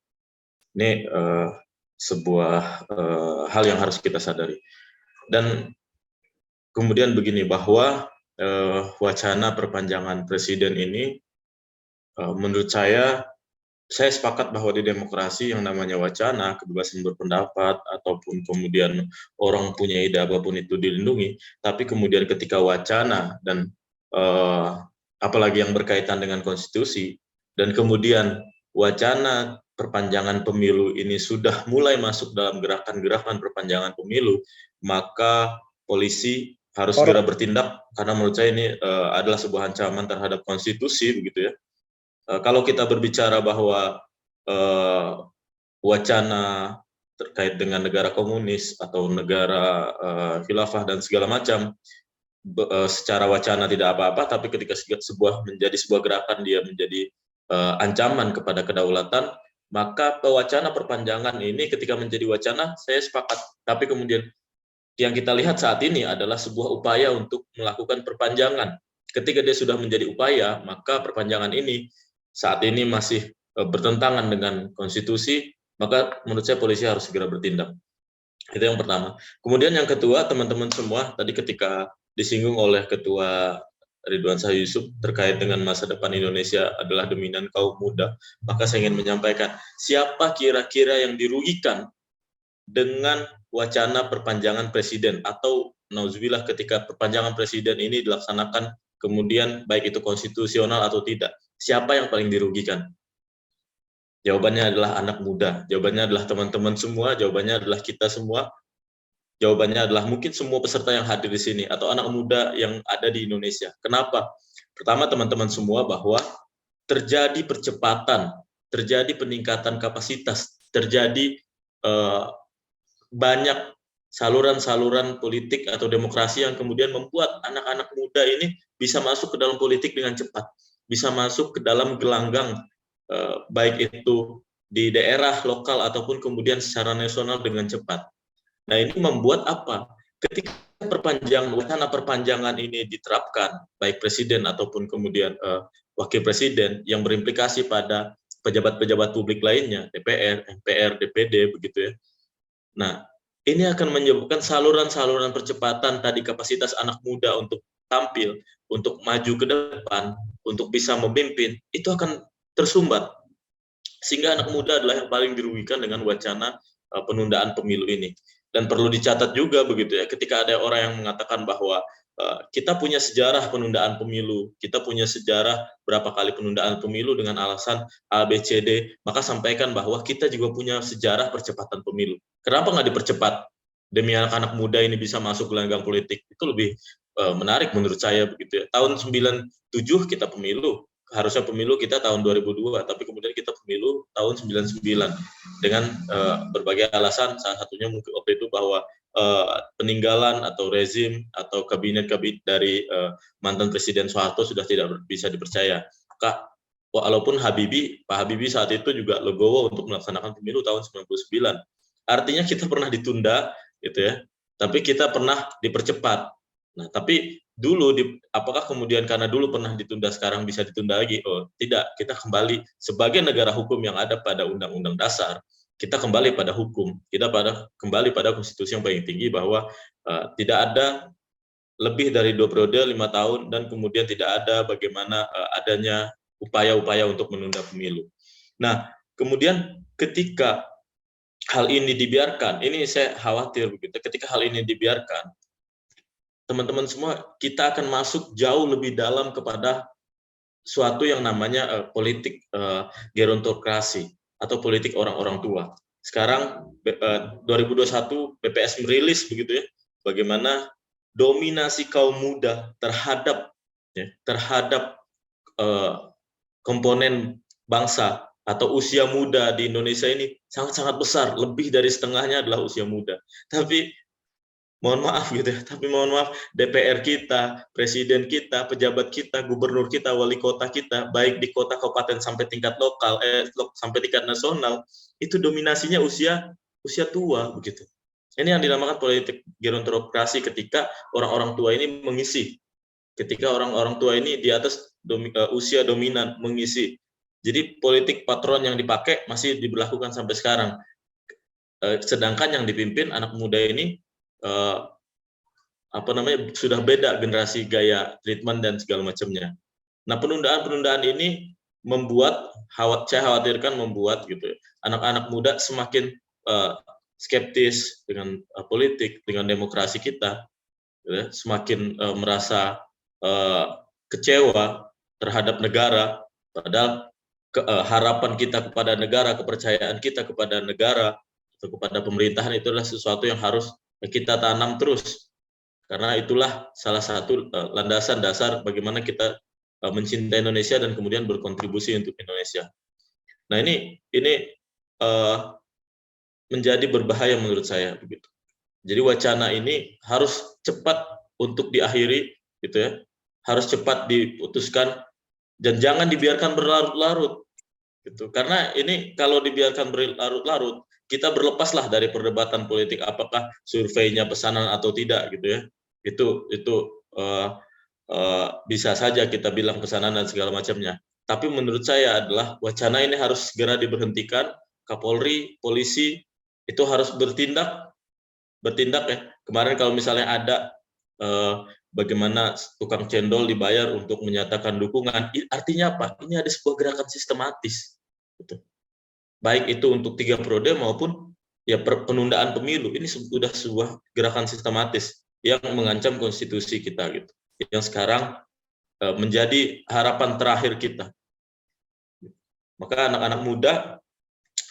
S9: Ini sebuah hal yang harus kita sadari. Dan kemudian begini, bahwa wacana perpanjangan presiden ini menurut saya sepakat bahwa di demokrasi yang namanya wacana, kebebasan berpendapat, ataupun kemudian orang punya ide apapun itu dilindungi, tapi kemudian ketika wacana dan apalagi yang berkaitan dengan konstitusi, dan kemudian wacana perpanjangan pemilu ini sudah mulai masuk dalam gerakan-gerakan perpanjangan pemilu, maka polisi harus segera bertindak, karena menurut saya ini adalah sebuah ancaman terhadap konstitusi, begitu ya. Kalau kita berbicara bahwa wacana terkait dengan negara komunis atau negara khilafah dan segala macam, secara wacana tidak apa-apa, tapi ketika menjadi sebuah gerakan, dia menjadi ancaman kepada kedaulatan, maka wacana perpanjangan ini ketika menjadi wacana, saya sepakat. Tapi kemudian yang kita lihat saat ini adalah sebuah upaya untuk melakukan perpanjangan. Ketika dia sudah menjadi upaya, maka perpanjangan ini saat ini masih bertentangan dengan konstitusi, maka menurut saya polisi harus segera bertindak. Itu yang pertama. Kemudian yang kedua, teman-teman semua, tadi ketika disinggung oleh Ketua Ridwan Syah Yusuf terkait dengan masa depan Indonesia adalah dominan kaum muda, maka saya ingin menyampaikan, siapa kira-kira yang dirugikan dengan wacana perpanjangan presiden, atau nauzubillah ketika perpanjangan presiden ini dilaksanakan kemudian baik itu konstitusional atau tidak, siapa yang paling dirugikan? Jawabannya adalah anak muda, jawabannya adalah teman-teman semua, jawabannya adalah kita semua, jawabannya adalah mungkin semua peserta yang hadir di sini atau anak muda yang ada di Indonesia. Kenapa? Pertama, teman-teman semua, bahwa terjadi percepatan, terjadi peningkatan kapasitas, terjadi banyak saluran-saluran politik atau demokrasi yang kemudian membuat anak-anak muda ini bisa masuk ke dalam politik dengan cepat, bisa masuk ke dalam gelanggang, baik itu di daerah lokal ataupun kemudian secara nasional dengan cepat. Nah, ini membuat apa? Ketika wacana perpanjangan ini diterapkan, baik presiden ataupun kemudian wakil presiden yang berimplikasi pada pejabat-pejabat publik lainnya, DPR, MPR, DPD, begitu ya. Nah, ini akan menyebabkan saluran-saluran percepatan tadi kapasitas anak muda untuk tampil, untuk maju ke depan, untuk bisa memimpin, itu akan tersumbat. Sehingga anak muda adalah yang paling dirugikan dengan wacana penundaan pemilu ini. Dan perlu dicatat juga begitu ya, ketika ada orang yang mengatakan bahwa kita punya sejarah penundaan pemilu, kita punya sejarah berapa kali penundaan pemilu dengan alasan A, B, C, D, maka sampaikan bahwa kita juga punya sejarah percepatan pemilu. Kenapa nggak dipercepat? Demi anak-anak muda ini bisa masuk gelanggang politik. Itu lebih menarik menurut saya begitu ya. Tahun 97 kita pemilu, harusnya pemilu kita tahun 2002, tapi kemudian kita pemilu tahun 99 dengan berbagai alasan, salah satunya mungkin waktu itu bahwa peninggalan atau rezim atau kabinet dari mantan Presiden Soeharto sudah tidak bisa dipercaya. Maka walaupun Pak Habibie saat itu juga legowo untuk melaksanakan pemilu tahun 99. Artinya kita pernah ditunda gitu ya, tapi kita pernah dipercepat. Nah, tapi dulu apakah kemudian karena dulu pernah ditunda sekarang bisa ditunda lagi? Oh, tidak, kita kembali sebagai negara hukum yang ada pada Undang-Undang Dasar. Kita kembali pada hukum, kita kembali pada konstitusi yang paling tinggi bahwa tidak ada lebih dari 2 periode 5 tahun dan kemudian tidak ada bagaimana adanya upaya-upaya untuk menunda pemilu. Nah, kemudian ketika hal ini dibiarkan, ini saya khawatir begitu, ketika hal ini dibiarkan, teman-teman semua, kita akan masuk jauh lebih dalam kepada suatu yang namanya politik gerontokrasi atau politik orang-orang tua. Sekarang 2021 BPS merilis begitu ya, bagaimana dominasi kaum muda terhadap komponen bangsa atau usia muda di Indonesia ini sangat-sangat besar, lebih dari setengahnya adalah usia muda. Tapi mohon maaf gitu ya, DPR kita, presiden kita, pejabat kita, gubernur kita, wali kota kita, baik di kota, kabupaten sampai tingkat lokal, sampai tingkat nasional, itu dominasinya usia tua begitu. Ini yang dinamakan politik gerontokrasi ketika orang-orang tua ini mengisi, ketika orang-orang tua ini di atas usia dominan mengisi. Jadi politik patron yang dipakai masih diberlakukan sampai sekarang. Sedangkan yang dipimpin anak muda ini sudah beda generasi gaya treatment dan segala macamnya. Nah, penundaan ini saya khawatirkan membuat gitu anak-anak muda semakin skeptis dengan politik, dengan demokrasi kita, gitu, semakin merasa kecewa terhadap negara, padahal harapan kita kepada negara, kepercayaan kita kepada negara atau kepada pemerintahan itu adalah sesuatu yang harus kita tanam terus, karena itulah salah satu landasan dasar bagaimana kita mencintai Indonesia dan kemudian berkontribusi untuk Indonesia. Nah, ini menjadi berbahaya menurut saya begitu. Jadi wacana ini harus cepat untuk diakhiri gitu ya, harus cepat diputuskan dan jangan dibiarkan berlarut-larut gitu. Karena ini kalau dibiarkan berlarut-larut, kita berlepaslah dari perdebatan politik apakah surveinya pesanan atau tidak gitu ya. Itu bisa saja kita bilang pesanan dan segala macamnya. Tapi menurut saya adalah wacana ini harus segera diberhentikan. Kapolri, polisi itu harus bertindak ya. Kemarin kalau misalnya ada bagaimana tukang cendol dibayar untuk menyatakan dukungan, artinya apa? Ini ada sebuah gerakan sistematis. Gitu. Baik itu untuk 3 periode maupun ya penundaan pemilu, ini sudah sebuah gerakan sistematis yang mengancam konstitusi kita gitu. Yang sekarang menjadi harapan terakhir kita. Maka anak-anak muda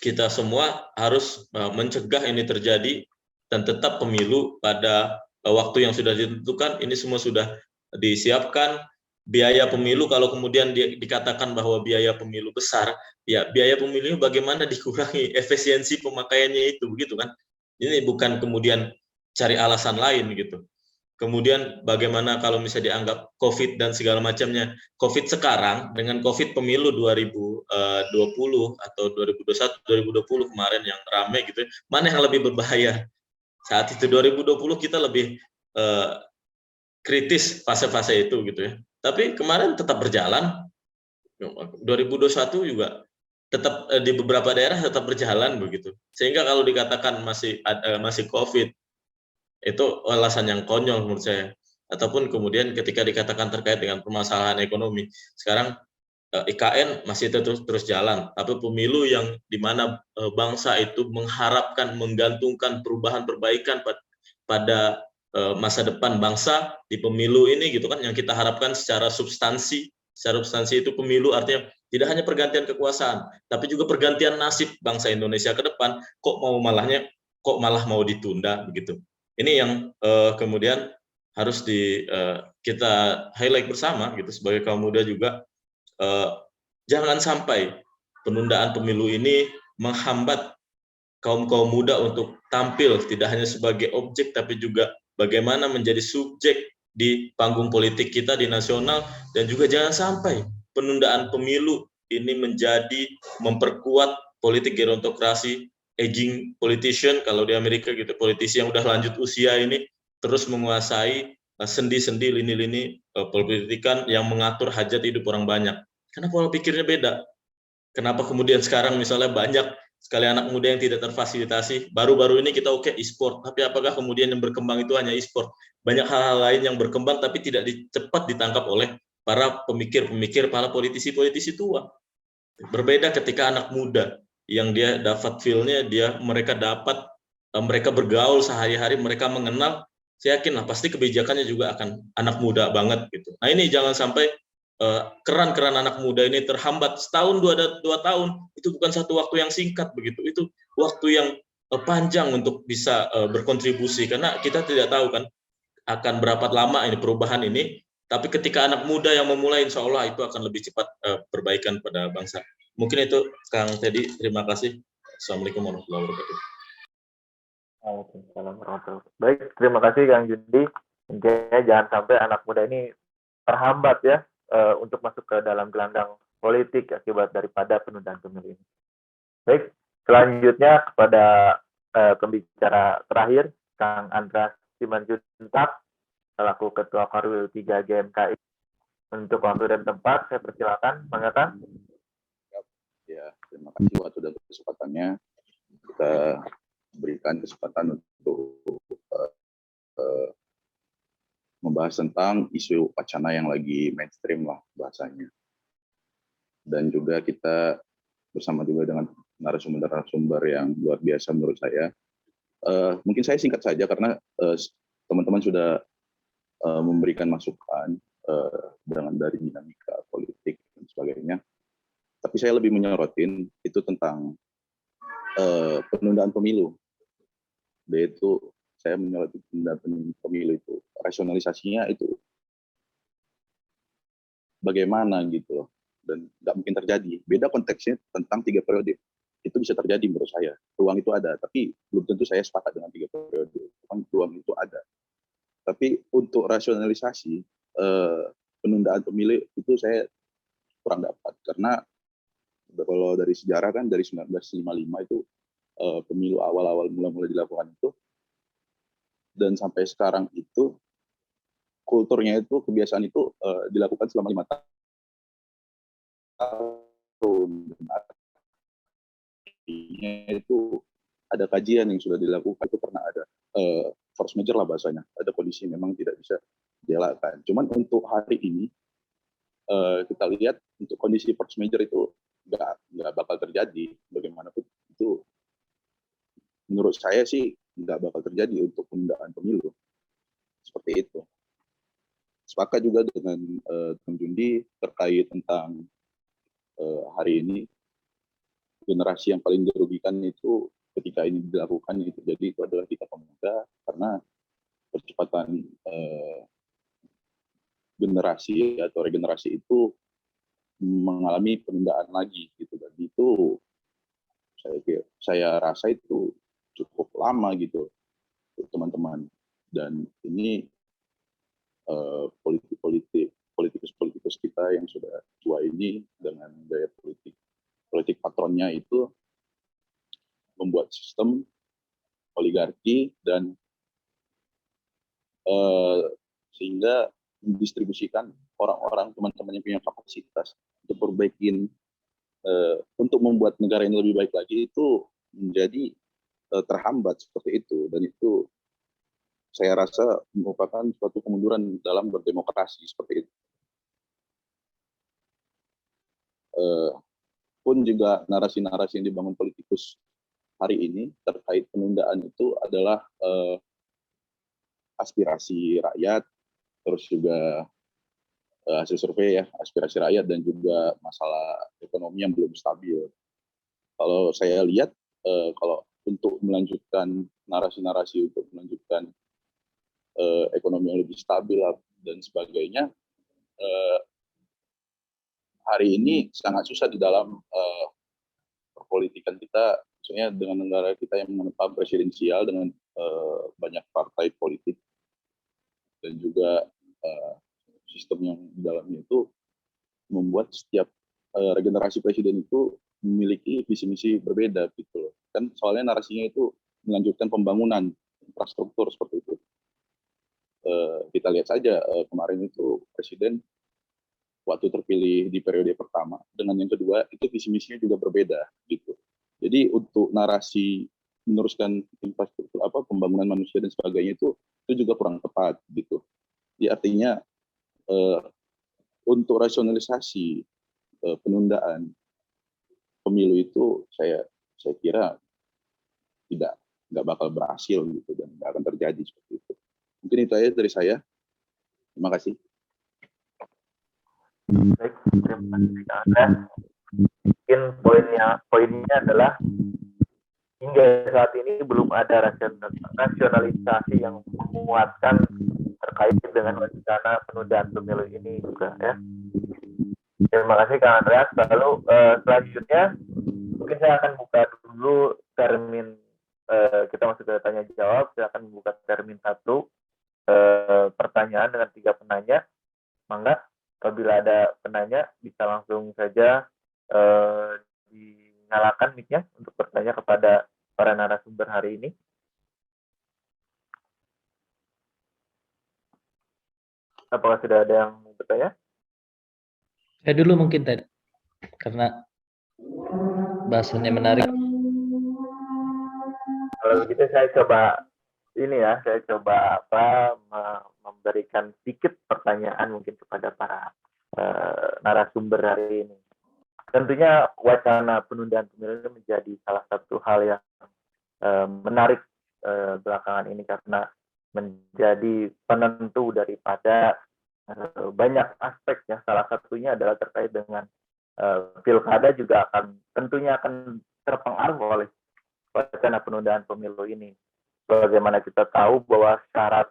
S9: kita semua harus mencegah ini terjadi dan tetap pemilu pada waktu yang sudah ditentukan. Ini semua sudah disiapkan. Biaya pemilu kalau kemudian dikatakan bahwa biaya pemilu besar, ya biaya pemilu bagaimana dikurangi, efisiensi pemakaiannya itu begitu kan. Ini bukan kemudian cari alasan lain gitu. Kemudian bagaimana kalau misalnya dianggap COVID dan segala macamnya. COVID sekarang dengan COVID pemilu 2020 atau 2021, 2020 kemarin yang ramai gitu, mana yang lebih berbahaya? Saat itu 2020 kita lebih kritis fase-fase itu gitu ya. Tapi kemarin tetap berjalan, 2021 juga tetap di beberapa daerah tetap berjalan begitu. Sehingga kalau dikatakan masih COVID, itu alasan yang konyol menurut saya. Ataupun kemudian ketika dikatakan terkait dengan permasalahan ekonomi, sekarang IKN masih terus jalan, tapi pemilu yang di mana bangsa itu mengharapkan, menggantungkan perubahan perbaikan pada masa depan bangsa di pemilu ini gitu kan, yang kita harapkan secara substansi itu pemilu artinya tidak hanya pergantian kekuasaan, tapi juga pergantian nasib bangsa Indonesia ke depan. Kok malah mau ditunda begitu. Ini yang kemudian harus kita highlight bersama gitu sebagai kaum muda juga. Jangan sampai penundaan pemilu ini menghambat kaum muda untuk tampil tidak hanya sebagai objek tapi juga bagaimana menjadi subjek di panggung politik kita di nasional, dan juga jangan sampai penundaan pemilu ini memperkuat politik gerontokrasi, aging politician kalau di Amerika gitu, politisi yang udah lanjut usia ini terus menguasai sendi-sendi lini-lini politikan yang mengatur hajat hidup orang banyak. Karena pola pikirnya beda. Kenapa kemudian sekarang misalnya banyak sekali anak muda yang tidak terfasilitasi? Baru-baru ini kita e-sport, tapi apakah kemudian yang berkembang itu hanya e-sport? Banyak hal-hal lain yang berkembang tapi tidak cepat ditangkap oleh para pemikir-pemikir, para politisi-politisi tua. Berbeda ketika anak muda yang dia dapat feel-nya, mereka bergaul sehari-hari, mereka mengenal. Saya yakin lah pasti kebijakannya juga akan anak muda banget gitu. Nah ini jangan sampai keran anak muda ini terhambat setahun 2 tahun, itu bukan satu waktu yang singkat begitu, itu waktu yang panjang untuk bisa berkontribusi, karena kita tidak tahu kan akan berapa lama ini perubahan ini, tapi ketika anak muda yang memulai, insya Allah itu akan lebih cepat perbaikan pada bangsa. Mungkin itu Kang Teddy, terima kasih. Assalamualaikum warahmatullahi wabarakatuh.
S2: Waalaikumsalam warahmatullahi wabarakatuh. Baik, terima kasih Kang Jundi. Intinya jangan sampai anak muda ini terhambat ya untuk masuk ke dalam gelanggang politik akibat daripada penundaan pemilu ini. Baik, selanjutnya kepada pembicara terakhir, Kang Andras Simanjuntak, selaku Ketua Korwil 3 GMKI. Untuk waktu dan tempat, saya persilakan, Kang.
S7: Ya, terima kasih waktu dan kesempatannya. Kita berikan kesempatan untuk membahas tentang isu wacana yang lagi mainstream lah bahasanya. Dan juga kita bersama juga dengan narasumber-narasumber yang luar biasa menurut saya. Mungkin saya singkat saja karena teman-teman sudah memberikan masukan dari dinamika politik dan sebagainya. Tapi saya lebih menyorotin itu tentang penundaan pemilu. Yaitu saya menyoroti penundaan pemilu itu rasionalisasinya itu bagaimana gitu loh, dan nggak mungkin terjadi. Beda konteksnya tentang 3 periode. Itu bisa terjadi menurut saya. Ruang itu ada, tapi belum tentu saya sepakat dengan 3 periode. Ruang itu ada. Tapi untuk rasionalisasi penundaan pemilu itu saya kurang dapat, karena kalau dari sejarah kan dari 1955 itu pemilu awal-awal mulai dilakukan itu, dan sampai sekarang itu kulturnya itu, kebiasaan itu dilakukan selama 5 tahun. Artinya itu ada kajian yang sudah dilakukan, itu pernah ada force major lah bahasanya, ada kondisi memang tidak bisa dielakkan. Cuman untuk hari ini kita lihat untuk kondisi force major itu nggak bakal terjadi bagaimanapun. Itu menurut saya sih nggak bakal terjadi untuk penundaan pemilu seperti itu. Sepakat juga dengan Kang Jundi terkait tentang hari ini generasi yang paling dirugikan itu ketika ini dilakukan, itu jadi itu adalah kita pemuda, karena percepatan generasi atau regenerasi itu mengalami penundaan lagi gitu. Dan itu saya rasa itu cukup lama gitu teman-teman. Dan ini politikus kita yang sudah tua ini dengan gaya politik patronnya itu membuat sistem oligarki dan sehingga mendistribusikan orang-orang, teman-teman yang punya kapasitas untuk perbaikin untuk membuat negara ini lebih baik lagi itu menjadi terhambat seperti itu, dan itu saya rasa merupakan suatu kemunduran dalam berdemokrasi seperti itu. Pun juga narasi-narasi yang dibangun politikus hari ini terkait penundaan itu adalah aspirasi rakyat, terus juga hasil survei ya, aspirasi rakyat dan juga masalah ekonomi yang belum stabil. Kalau saya lihat, kalau untuk melanjutkan narasi-narasi untuk melanjutkan ekonomi yang lebih stabil dan sebagainya, hari ini sangat susah di dalam perpolitikan kita, maksudnya dengan negara kita yang menetap presidensial dengan banyak partai politik dan juga sistem yang di dalamnya itu membuat setiap regenerasi presiden itu memiliki visi misi berbeda gitu loh. Kan soalnya narasinya itu melanjutkan pembangunan infrastruktur seperti itu. Kita lihat saja kemarin itu presiden waktu terpilih di periode pertama dengan yang kedua itu visi misinya juga berbeda gitu. Jadi untuk narasi meneruskan infrastruktur pembangunan manusia dan sebagainya itu juga kurang tepat gitu. Jadi artinya untuk rasionalisasi penundaan pemilu itu saya kira nggak bakal berhasil gitu dan nggak akan terjadi seperti itu. Mungkin itu aja dari saya. Terima kasih.
S2: Baik, terima kasih Kak Andreas. Mungkin poinnya adalah hingga saat ini belum ada rasionalisasi yang menguatkan terkait dengan wacana penundaan pemilu ini juga ya. Terima kasih Kak Andreas. Lalu selanjutnya mungkin saya akan buka dulu termin, kita masuk ke tanya jawab. Saya akan membuka termin 1 pertanyaan dengan 3 penanya. Mangga apabila ada penanya bisa langsung saja dinyalakan mic-nya untuk bertanya kepada para narasumber hari ini. Apakah sudah ada yang mau bertanya?
S6: Saya dulu mungkin tadi, karena bahasannya menarik.
S2: Kalau begitu saya coba memberikan sedikit pertanyaan mungkin kepada para narasumber hari ini. Tentunya wacana penundaan pemilu ini menjadi salah satu hal yang menarik belakangan ini karena menjadi penentu daripada banyak aspek ya. Salah satunya adalah terkait dengan pilkada juga tentunya akan terpengaruh oleh wacana penundaan pemilu ini. Bagaimana kita tahu bahwa syarat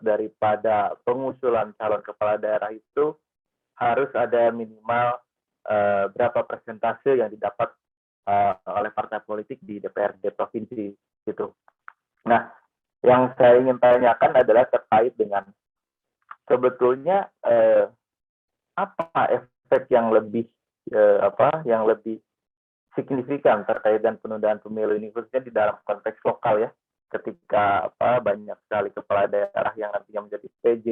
S2: daripada pengusulan calon kepala daerah itu harus ada minimal berapa persentase yang didapat oleh partai politik di DPRD provinsi gitu. Nah, yang saya ingin tanyakan adalah terkait dengan sebetulnya apa efek yang lebih signifikan terkait dengan penundaan pemilu ini, khususnya di dalam konteks lokal ya, ketika banyak sekali kepala daerah yang nantinya menjadi PJ,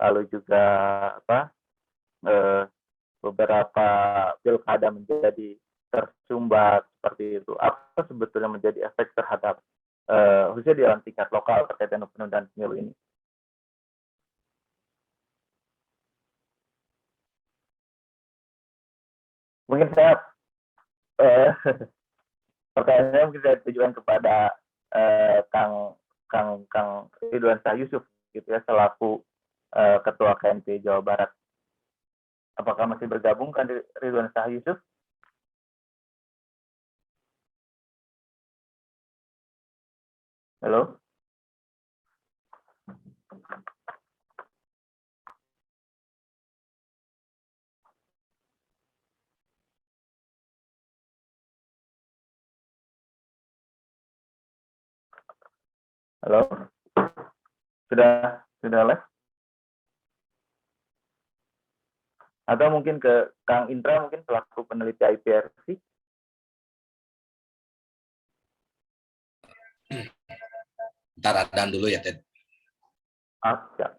S2: lalu juga beberapa pilkada menjadi tersumbat seperti itu. Apa sebetulnya menjadi efek terhadap khususnya di dalam tingkat lokal terkait dengan penundaan pemilu ini? Mungkin saya pertanyaannya mungkin saya tujukan kepada Kang Ridwan Shah Yusuf gitu ya, selaku Ketua KNP Jawa Barat. Apakah masih bergabung Kang Ridwan Shah Yusuf? Halo? Halo? Sudah live? Atau mungkin ke Kang Indra, mungkin selaku peneliti IPRC?
S8: Ntar adan dulu ya, Ted.
S2: Siap.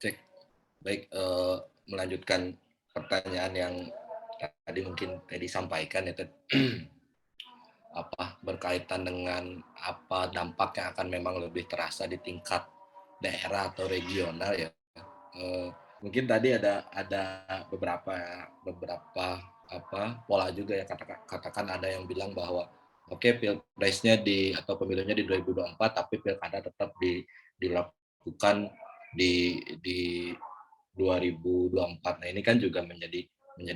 S8: Cek. Baik, melanjutkan pertanyaan yang tadi mungkin disampaikan ya, berkaitan dengan apa dampak yang akan memang lebih terasa di tingkat daerah atau regional ya. Mungkin tadi ada beberapa pola juga ya, katakan ada yang bilang bahwa oke, pilpresnya atau pemilunya di 2024 tapi pilkada tetap dilakukan di 2024. Nah, ini kan juga menjadi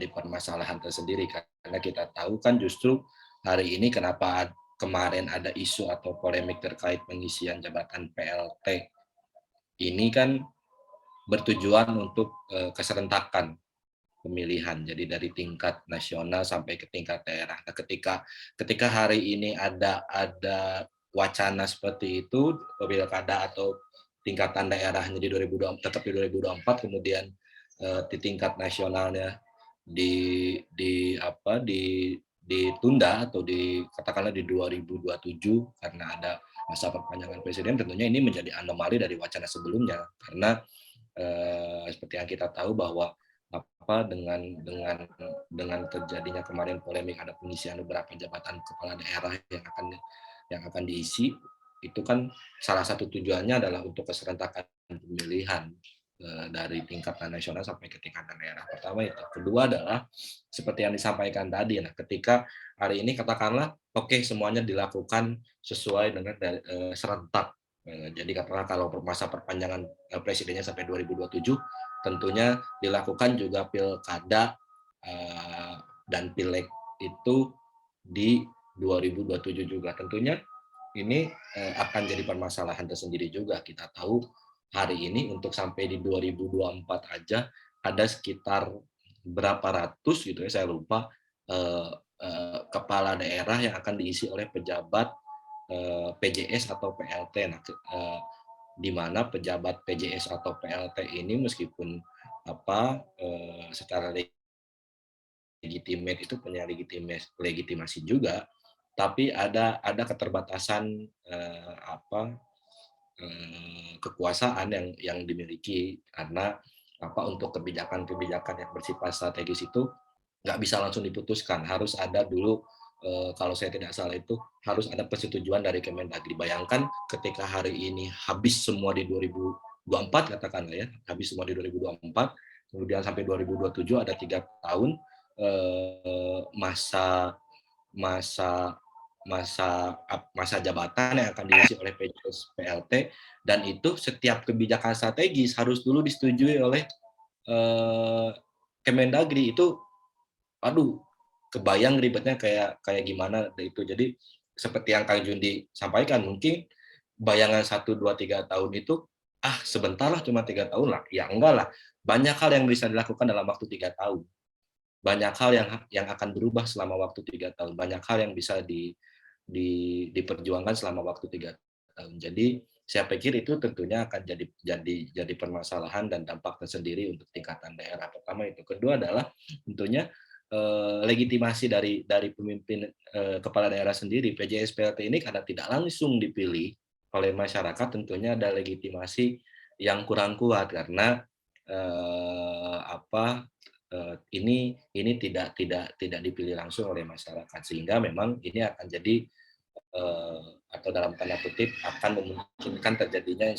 S8: permasalahan tersendiri, karena kita tahu kan justru hari ini kenapa kemarin ada isu atau polemik terkait pengisian jabatan PLT ini kan bertujuan untuk keserentakan pemilihan. Jadi dari tingkat nasional sampai ke tingkat daerah. Nah, ketika hari ini ada wacana seperti itu, pilkada atau tingkatan daerahnya di 2024 tetap di 2024, kemudian di tingkat nasionalnya ditunda atau katakanlah di 2027 karena ada masa perpanjangan presiden, tentunya ini menjadi anomali dari wacana sebelumnya, karena seperti yang kita tahu bahwa dengan terjadinya kemarin polemik ada pengisian beberapa jabatan kepala daerah yang akan diisi, itu kan salah satu tujuannya adalah untuk keserentakan pemilihan dari tingkatan nasional sampai ke tingkatan daerah. Pertama itu. Kedua adalah seperti yang disampaikan tadi, nah ketika hari ini katakanlah oke, semuanya dilakukan sesuai dengan serentak. Jadi katakanlah kalau masa perpanjangan presidennya sampai 2027, tentunya dilakukan juga pilkada dan pileg itu di 2027 juga. Tentunya ini akan jadi permasalahan tersendiri juga. Kita tahu hari ini untuk sampai di 2024 aja ada sekitar berapa ratus gitu ya, saya lupa, kepala daerah yang akan diisi oleh pejabat PJS atau PLT. Nah, di mana pejabat PJS atau PLT ini meskipun secara legitimate itu punya legitimasi juga, tapi ada keterbatasan kekuasaan yang dimiliki, karena untuk kebijakan-kebijakan yang bersifat strategis itu nggak bisa langsung diputuskan, harus ada dulu, kalau saya tidak salah itu harus ada persetujuan dari Kemendagri. Bayangkan ketika hari ini habis semua di 2024 katakanlah ya, habis semua di 2024, kemudian sampai 2027 ada 3 tahun masa jabatan yang akan diisi oleh PJS PLT, dan itu setiap kebijakan strategis harus dulu disetujui oleh Kemendagri. Itu aduh, kebayang ribetnya kayak gimana itu. Jadi seperti yang Kang Jundi sampaikan, mungkin bayangan 1, 2, 3 tahun itu sebentar lah, cuma 3 tahun lah. Ya enggak lah, banyak hal yang bisa dilakukan dalam waktu 3 tahun. Banyak hal yang akan berubah selama waktu 3 tahun. Banyak hal yang bisa diperjuangkan selama waktu 3 tahun. Jadi saya pikir itu tentunya akan jadi permasalahan dan dampak tersendiri untuk tingkatan daerah. Pertama itu. Kedua adalah tentunya legitimasi dari pemimpin kepala daerah sendiri. PJS PLT ini karena tidak langsung dipilih oleh masyarakat, tentunya ada legitimasi yang kurang kuat, karena ini tidak dipilih langsung oleh masyarakat, sehingga memang ini akan jadi atau dalam tanda kutip akan memungkinkan terjadinya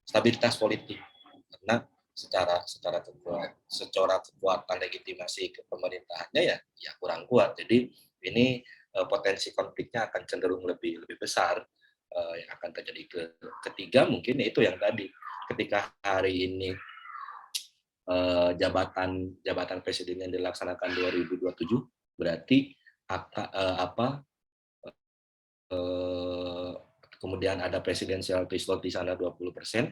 S8: stabilitas politik, karena secara kekuatan legitimasi pemerintahannya ya kurang kuat. Jadi ini potensi konfliknya akan cenderung lebih besar yang akan terjadi. Ketiga mungkin itu yang tadi, ketika hari ini jabatan presiden yang dilaksanakan 2027, berarti kemudian ada presidensial threshold di sana 20%.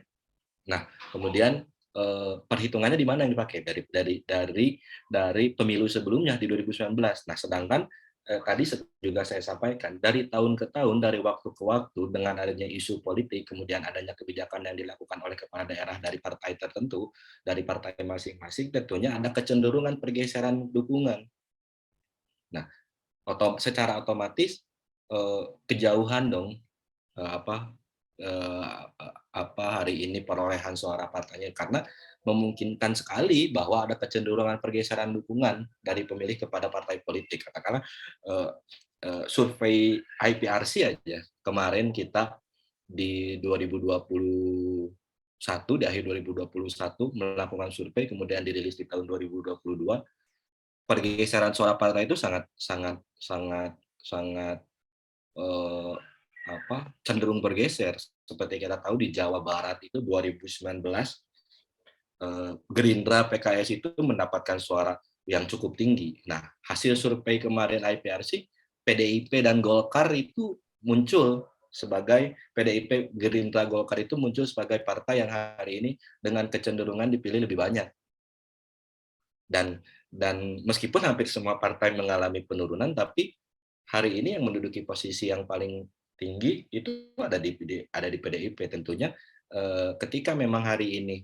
S8: Nah, kemudian perhitungannya di mana yang dipakai? Dari pemilu sebelumnya di 2019. Nah, sedangkan tadi juga saya sampaikan, dari tahun ke tahun, dari waktu ke waktu, dengan adanya isu politik, kemudian adanya kebijakan yang dilakukan oleh kepala daerah dari partai tertentu, dari partai masing-masing, tentunya ada kecenderungan pergeseran dukungan. Nah, secara otomatis kejauhan dong hari ini perolehan suara partainya, karena memungkinkan sekali bahwa ada kecenderungan pergeseran dukungan dari pemilih kepada partai politik. Katakanlah survei IPRC aja kemarin kita di 2021, di akhir 2021 melakukan survei, kemudian dirilis di tahun 2022, pergeseran suara partai itu sangat cenderung bergeser. Seperti kita tahu di Jawa Barat itu 2019 Gerindra, PKS itu mendapatkan suara yang cukup tinggi. Nah, hasil survei kemarin IPRC, PDIP dan Golkar itu muncul sebagai PDIP, Gerindra, Golkar itu muncul sebagai partai yang hari ini dengan kecenderungan dipilih lebih banyak. Dan meskipun hampir semua partai mengalami penurunan, tapi hari ini yang menduduki posisi yang paling tinggi itu ada di PDIP. Tentunya ketika memang hari ini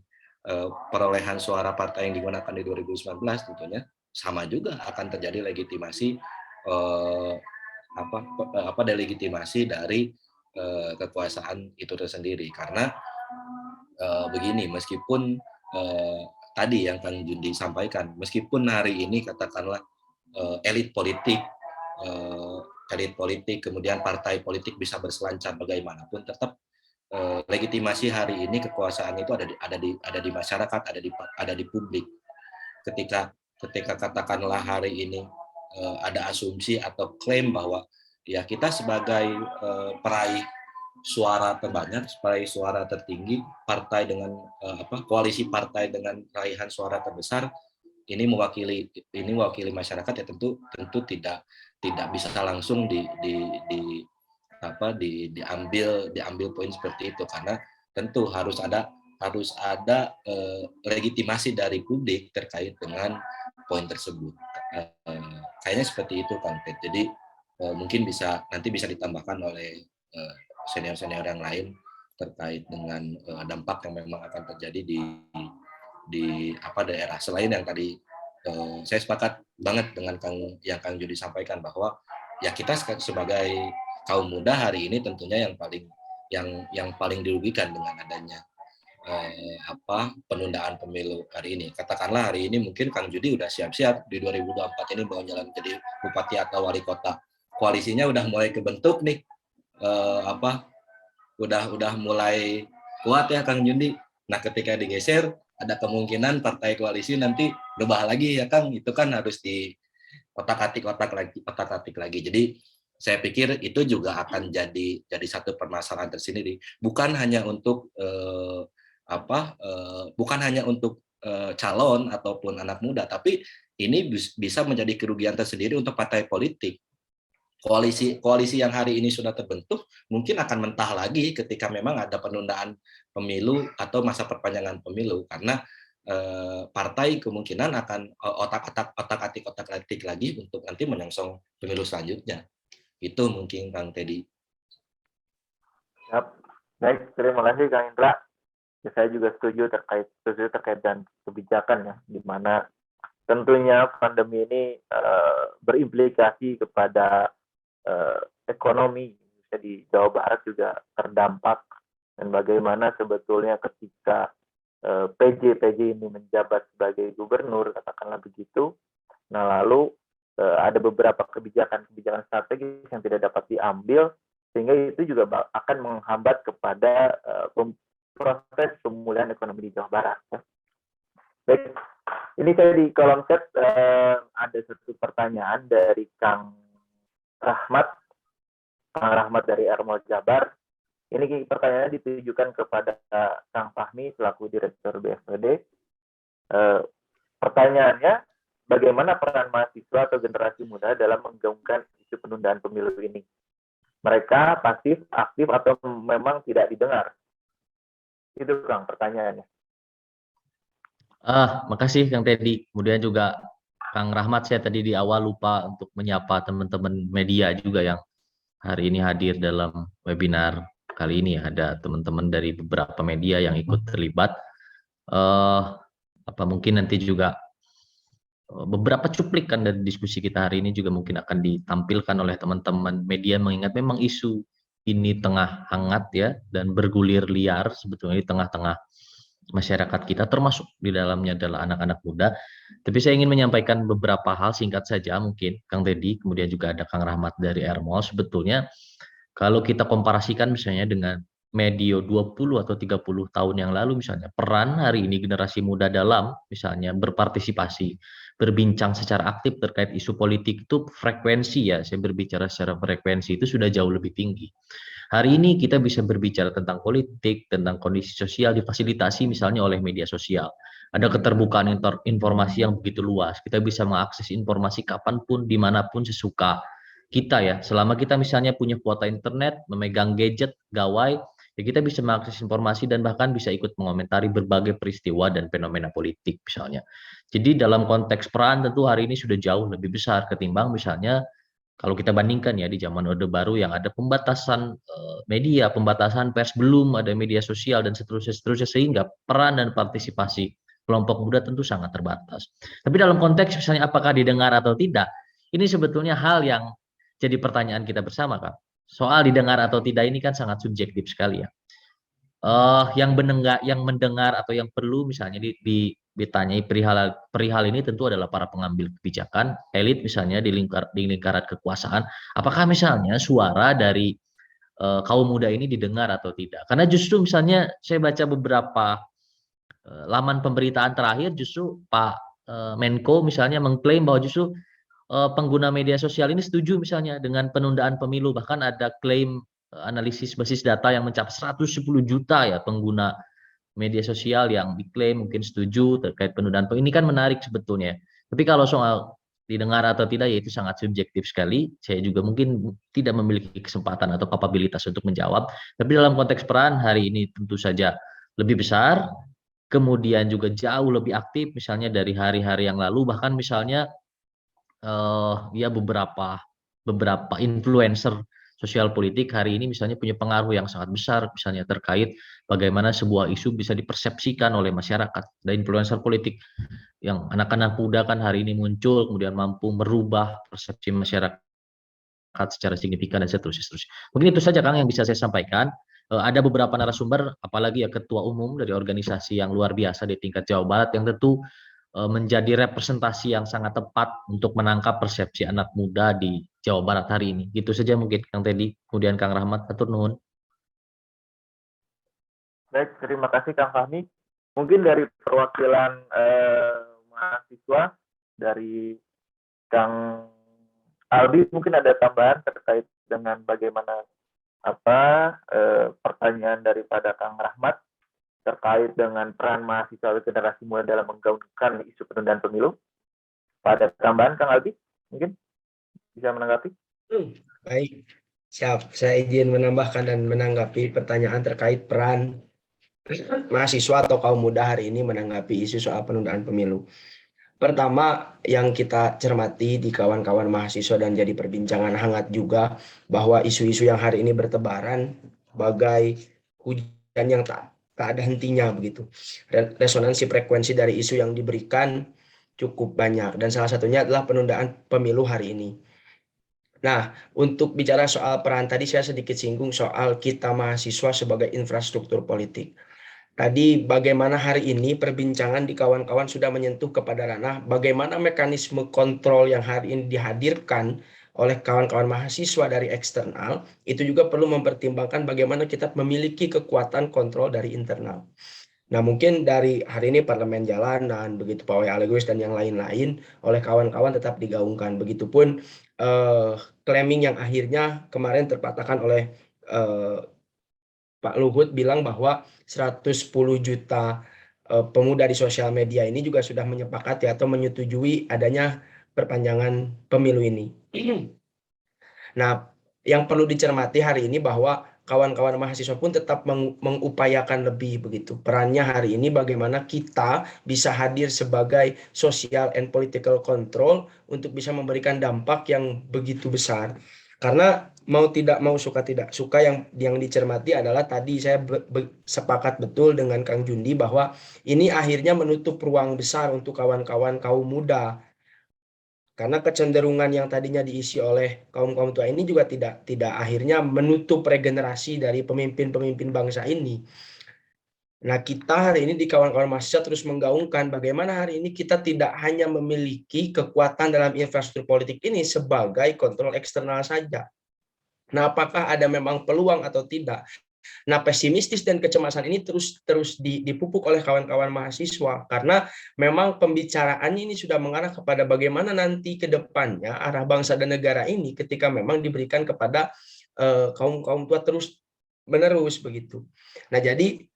S8: perolehan suara partai yang digunakan di 2019 tentunya sama juga akan terjadi legitimasi delegitimasi dari kekuasaan itu tersendiri. Karena begini, meskipun tadi yang Kang Jundi sampaikan, meskipun hari ini katakanlah elit politik kemudian partai politik bisa berselancar bagaimanapun, tetap legitimasi hari ini kekuasaan itu ada di masyarakat, ada di publik. Ketika katakanlah hari ini ada asumsi atau klaim bahwa ya kita sebagai peraih suara terbanyak, peraih suara tertinggi, partai dengan koalisi partai dengan raihan suara terbesar, ini mewakili masyarakat, ya tentu tidak bisa langsung diambil poin seperti itu, karena tentu harus ada legitimasi dari publik terkait dengan poin tersebut. Kayaknya seperti itu, Kang Ted. Jadi mungkin nanti bisa ditambahkan oleh senior-senior yang lain terkait dengan dampak yang memang akan terjadi di daerah. Selain yang tadi saya sepakat banget dengan yang Kang Judi sampaikan, bahwa ya kita sebagai kaum muda hari ini tentunya yang paling dirugikan dengan adanya penundaan pemilu hari ini. Katakanlah hari ini mungkin Kang Judi udah siap-siap di 2024 ini mau jalan jadi bupati atau wali kota. Koalisinya udah mulai kebentuk nih, udah mulai kuat ya Kang Judi. Nah, ketika digeser ada kemungkinan partai koalisi nanti berubah lagi ya Kang. Itu kan harus di otak-atik lagi. Jadi saya pikir itu juga akan jadi satu permasalahan tersendiri. Bukan hanya untuk calon ataupun anak muda, tapi ini bisa menjadi kerugian tersendiri untuk partai politik. Koalisi yang hari ini sudah terbentuk mungkin akan mentah lagi ketika memang ada penundaan pemilu atau masa perpanjangan pemilu, karena partai kemungkinan akan otak-atik lagi untuk nanti menyongsong pemilu selanjutnya. Itu mungkin Kang Teddy.
S2: Baik, terima kasih Kang Indra. Saya juga setuju terkait dengan kebijakan ya, di mana tentunya pandemi ini berimplikasi kepada ekonomi di Jawa Barat juga terdampak, dan bagaimana sebetulnya ketika PJ ini menjabat sebagai gubernur, katakanlah begitu, nah lalu ada beberapa kebijakan strategis yang tidak dapat diambil, sehingga itu juga akan menghambat kepada proses pemulihan ekonomi di Jawa Barat. Ya. Baik, ini saya di kolom chat ada satu pertanyaan dari Kang Rahmat dari Ermol Jabar. Ini pertanyaannya ditujukan kepada Kang Fahmi selaku Direktur BSPD. Pertanyaannya, bagaimana peran mahasiswa atau generasi muda dalam menggaungkan isu penundaan pemilu ini? Mereka pasif, aktif, atau memang tidak didengar? Itu Kang pertanyaannya.
S6: Makasih Kang Teddy. Kemudian juga Kang Rahmat, saya tadi di awal lupa untuk menyapa teman-teman media juga yang hari ini hadir dalam webinar kali ini. Ada teman-teman dari beberapa media yang ikut terlibat. Mungkin nanti juga beberapa cuplikan dari diskusi kita hari ini juga mungkin akan ditampilkan oleh teman-teman media, mengingat memang isu ini tengah hangat ya dan bergulir liar sebetulnya di tengah-tengah masyarakat kita, termasuk di dalamnya adalah anak-anak muda. Tapi saya ingin menyampaikan beberapa hal singkat saja mungkin, Kang Teddy, kemudian juga ada Kang Rahmat dari Ermol. Sebetulnya kalau kita komparasikan misalnya dengan medio 20 atau 30 tahun yang lalu misalnya, peran hari ini generasi muda dalam misalnya berpartisipasi, berbincang secara aktif terkait isu politik itu frekuensi ya, saya berbicara secara frekuensi itu sudah jauh lebih tinggi. Hari ini kita bisa berbicara tentang politik, tentang kondisi sosial difasilitasi misalnya oleh media sosial. Ada keterbukaan informasi yang begitu luas. Kita bisa mengakses informasi kapanpun, dimanapun sesuka kita ya. Selama kita misalnya punya kuota internet, memegang gadget, gawai, ya kita bisa mengakses informasi dan bahkan bisa ikut mengomentari berbagai peristiwa dan fenomena politik misalnya. Jadi dalam konteks peran tentu hari ini sudah jauh lebih besar ketimbang misalnya kalau kita bandingkan ya di zaman Orde Baru yang ada pembatasan media, pembatasan pers, belum ada media sosial dan seterusnya sehingga peran dan partisipasi kelompok muda tentu sangat terbatas. Tapi dalam konteks misalnya apakah didengar atau tidak, ini sebetulnya hal yang jadi pertanyaan kita bersama, Kak. Soal didengar atau tidak ini kan sangat subjektif sekali ya. Yang mendengar atau yang perlu misalnya ditanyai perihal ini tentu adalah para pengambil kebijakan, elit misalnya di lingkaran kekuasaan. Apakah misalnya suara dari kaum muda ini didengar atau tidak? Karena justru misalnya saya baca beberapa laman pemberitaan terakhir justru Pak Menko misalnya mengklaim bahwa justru pengguna media sosial ini setuju misalnya dengan penundaan pemilu, bahkan ada klaim analisis basis data yang mencapai 110 juta ya pengguna media sosial yang diklaim mungkin setuju terkait penundaan pemilu. Ini kan menarik sebetulnya. Tapi kalau soal didengar atau tidak ya itu sangat subjektif sekali. Saya juga mungkin tidak memiliki kesempatan atau kapabilitas untuk menjawab. Tapi dalam konteks peran hari ini tentu saja lebih besar, kemudian juga jauh lebih aktif misalnya dari hari-hari yang lalu, bahkan misalnya ya beberapa influencer sosial politik hari ini misalnya punya pengaruh yang sangat besar misalnya terkait bagaimana sebuah isu bisa dipersepsikan oleh masyarakat. Dan influencer politik yang anak-anak muda kan hari ini muncul kemudian mampu merubah persepsi masyarakat secara signifikan dan seterusnya. Mungkin itu saja Kang yang bisa saya sampaikan. Ada beberapa narasumber apalagi ya ketua umum dari organisasi yang luar biasa di tingkat Jawa Barat yang tentu menjadi representasi yang sangat tepat untuk menangkap persepsi anak muda di Jawa Barat hari ini. Gitu saja mungkin Kang Teddy, kemudian Kang Rahmat, atur nuhun.
S2: Baik, terima kasih Kang Fahmi. Mungkin dari perwakilan mahasiswa dari Kang Aldi mungkin ada tambahan terkait dengan bagaimana pertanyaan daripada Kang Rahmat terkait dengan peran mahasiswa generasi muda dalam menggaungkan isu penundaan pemilu. Pada tambahan Kang Aldi, mungkin bisa menanggapi?
S5: Baik, siap. Saya izin menambahkan dan menanggapi pertanyaan terkait peran mahasiswa atau kaum muda hari ini menanggapi isu soal penundaan pemilu. Pertama, yang kita cermati di kawan-kawan mahasiswa dan jadi perbincangan hangat juga bahwa isu-isu yang hari ini bertebaran bagai hujan yang tak ada hentinya begitu. Resonansi frekuensi dari isu yang diberikan cukup banyak dan salah satunya adalah penundaan pemilu hari ini. Nah, untuk bicara soal peran tadi saya sedikit singgung soal kita mahasiswa sebagai infrastruktur politik. Tadi bagaimana hari ini perbincangan di kawan-kawan sudah menyentuh kepada ranah bagaimana mekanisme kontrol yang hari ini dihadirkan oleh kawan-kawan mahasiswa dari eksternal, itu juga perlu mempertimbangkan bagaimana kita memiliki kekuatan kontrol dari internal. Nah, mungkin dari hari ini parlemen jalanan, begitu pawai alegois dan yang lain-lain oleh kawan-kawan tetap digaungkan. Begitupun claiming yang akhirnya kemarin terpatahkan oleh Pak Luhut bilang bahwa 110 juta pemuda di sosial media ini juga sudah menyepakati atau menyetujui adanya perpanjangan pemilu ini. Nah, yang perlu dicermati hari ini bahwa kawan-kawan mahasiswa pun tetap mengupayakan lebih begitu. Perannya hari ini bagaimana kita bisa hadir sebagai social and political control untuk bisa memberikan dampak yang begitu besar. Karena mau tidak mau suka tidak suka yang dicermati adalah tadi saya sepakat betul dengan Kang Jundi bahwa ini akhirnya menutup ruang besar untuk kawan-kawan kaum muda Karena kecenderungan yang tadinya diisi oleh kaum-kaum tua ini juga tidak akhirnya menutup regenerasi dari pemimpin-pemimpin bangsa ini. Nah, kita hari ini di kawan-kawan mahasiswa terus menggaungkan bagaimana hari ini kita tidak hanya memiliki kekuatan dalam infrastruktur politik ini sebagai kontrol eksternal saja. Nah, apakah ada memang peluang atau tidak? Nah, pesimistis dan kecemasan ini terus dipupuk oleh kawan-kawan mahasiswa karena memang pembicaraannya ini sudah mengarah kepada bagaimana nanti ke depannya arah bangsa dan negara ini ketika memang diberikan kepada kaum-kaum tua terus menerus begitu. Nah, jadi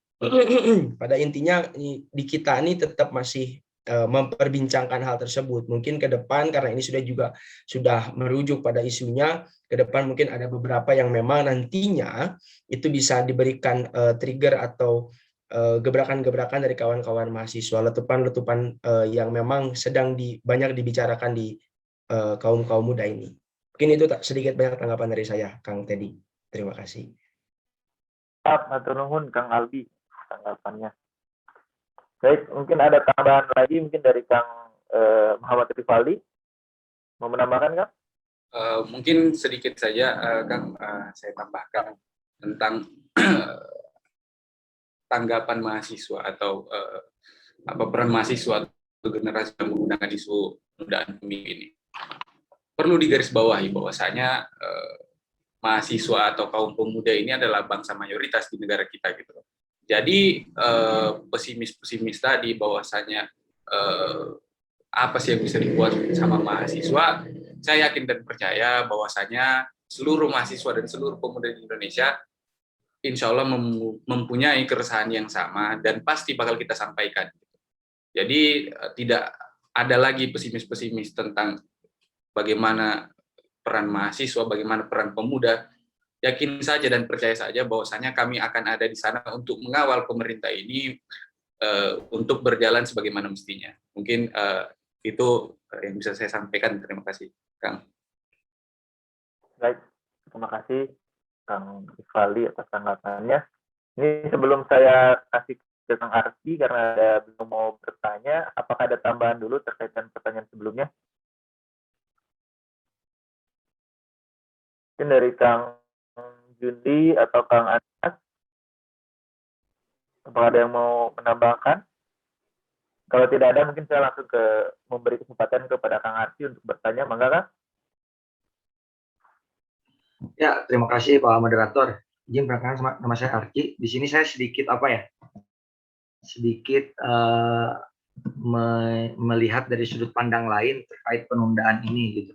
S5: pada intinya di kita ini tetap masih memperbincangkan hal tersebut. Mungkin ke depan karena ini sudah merujuk pada isunya, ke depan mungkin ada beberapa yang memang nantinya itu bisa diberikan trigger atau gebrakan-gebrakan dari kawan-kawan mahasiswa, letupan-letupan yang memang sedang banyak dibicarakan di kaum-kaum muda ini. Mungkin itu sedikit banyak tanggapan dari saya, Kang Teddy. Terima kasih.
S2: Matur nuhun Kang Albi tanggapannya. Baik, mungkin ada tambahan lagi mungkin dari Kang Muhammad Rivaldi. Mau menambahkan, Kang?
S4: Mungkin sedikit saja, Kang, saya tambahkan tentang tanggapan mahasiswa atau peran mahasiswa atau generasi yang menggunakan isu penundaan pemilu ini. Perlu digarisbawahi bahwasanya mahasiswa atau kaum pemuda ini adalah bangsa mayoritas di negara kita gitu. Jadi pesimis tadi bahwasanya apa sih yang bisa dibuat sama mahasiswa, saya yakin dan percaya bahwasanya seluruh mahasiswa dan seluruh pemuda di Indonesia insya Allah mempunyai keresahan yang sama dan pasti bakal kita sampaikan. Jadi tidak ada lagi pesimis-pesimis tentang bagaimana peran mahasiswa, bagaimana peran pemuda. Yakin saja dan percaya saja bahwasanya kami akan ada di sana untuk mengawal pemerintah ini untuk berjalan sebagaimana mestinya. Mungkin itu yang bisa saya sampaikan. Terima kasih, Kang.
S2: Baik, terima kasih Kang Rivaldi atas tanggapannya. Ini sebelum saya kasih ke Kang Arfi karena ada belum mau bertanya, apakah ada tambahan dulu terkait dengan pertanyaan sebelumnya? Mungkin dari Kang Jundi atau Kang Anas, apakah ada yang mau menambahkan? Kalau tidak ada, mungkin saya langsung memberi kesempatan kepada Kang Arfi untuk bertanya. Mangga, Kang?
S10: Ya, terima kasih Pak Moderator. Izin perkenalkan, nama saya Arki. Di sini saya sedikit melihat dari sudut pandang lain terkait penundaan ini gitu.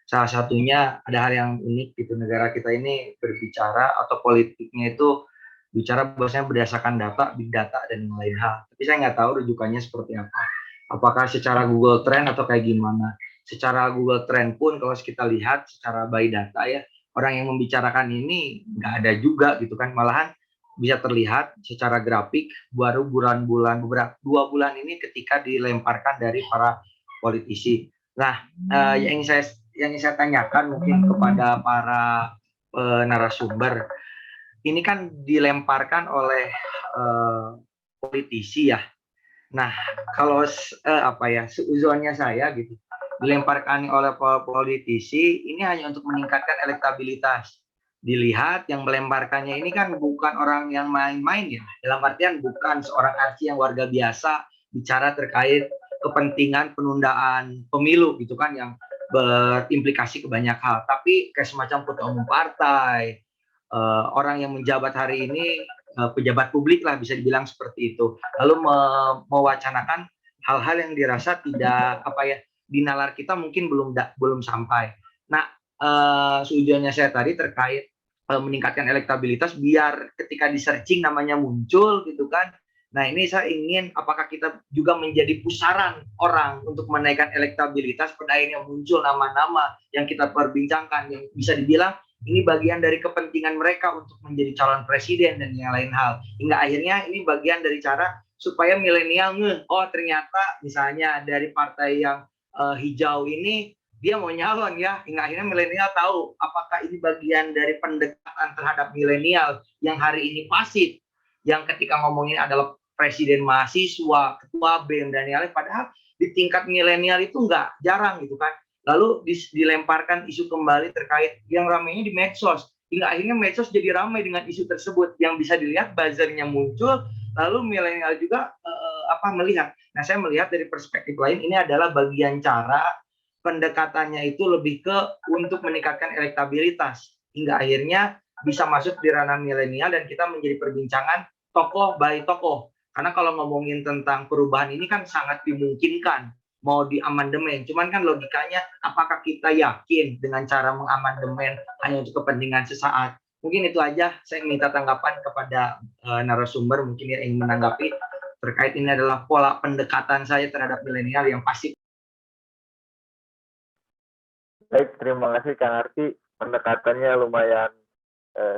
S10: Salah satunya ada hal yang unik gitu, negara kita ini berbicara atau politiknya itu bicara bahwasanya berdasarkan data, big data dan lain hal. Tapi saya nggak tahu rujukannya seperti apa. Apakah secara Google Trend atau kayak gimana? Secara Google Trend pun kalau kita lihat secara by data ya, orang yang membicarakan ini nggak ada juga gitu kan. Malahan bisa terlihat secara grafik baru bulan-bulan beberapa 2 bulan ini ketika dilemparkan dari para politisi. Nah, yang ingin saya tanyakan mungkin kepada para narasumber, ini kan dilemparkan oleh politisi ya. Nah, kalau seuzonnya saya gitu, dilemparkan oleh politisi ini hanya untuk meningkatkan elektabilitas. Dilihat yang melemparkannya ini kan bukan orang yang main-main ya, dalam artian bukan seorang Arki yang warga biasa bicara terkait kepentingan penundaan pemilu gitu kan, yang berimplikasi ke banyak hal, tapi kayak semacam ketua umum partai, orang yang menjabat hari ini, pejabat publik lah bisa dibilang seperti itu, lalu mewacanakan hal-hal yang dirasa tidak di nalar kita mungkin belum sampai. Nah, tujuannya saya tadi terkait meningkatkan elektabilitas biar ketika di searching namanya muncul gitu kan. Nah, ini saya ingin apakah kita juga menjadi pusaran orang untuk menaikkan elektabilitas, pada akhirnya muncul nama-nama yang kita perbincangkan yang bisa dibilang ini bagian dari kepentingan mereka untuk menjadi calon presiden dan yang lain hal. Hingga akhirnya ini bagian dari cara supaya milenial ternyata misalnya dari partai yang hijau ini dia mau nyalon ya, hingga akhirnya milenial tahu apakah ini bagian dari pendekatan terhadap milenial yang hari ini pasif, yang ketika ngomongin adalah presiden mahasiswa, ketua BEM dan yang lain, padahal di tingkat milenial itu nggak jarang gitu kan. Lalu dilemparkan isu kembali terkait yang ramainya di medsos. Hingga akhirnya medsos jadi ramai dengan isu tersebut yang bisa dilihat buzzernya muncul, lalu milenial juga melihat. Nah, saya melihat dari perspektif lain ini adalah bagian cara pendekatannya itu lebih ke untuk meningkatkan elektabilitas hingga akhirnya bisa masuk di ranah milenial dan kita menjadi perbincangan tokoh by tokoh. Karena kalau ngomongin tentang perubahan ini kan sangat dimungkinkan mau diamandemen. Cuman kan logikanya apakah kita yakin dengan cara mengamandemen hanya untuk kepentingan sesaat? Mungkin itu aja. Saya minta tanggapan kepada narasumber mungkin yang ingin menanggapi terkait ini adalah pola pendekatan saya terhadap milenial yang pasti.
S2: Baik, terima kasih Kang Arti. Pendekatannya lumayan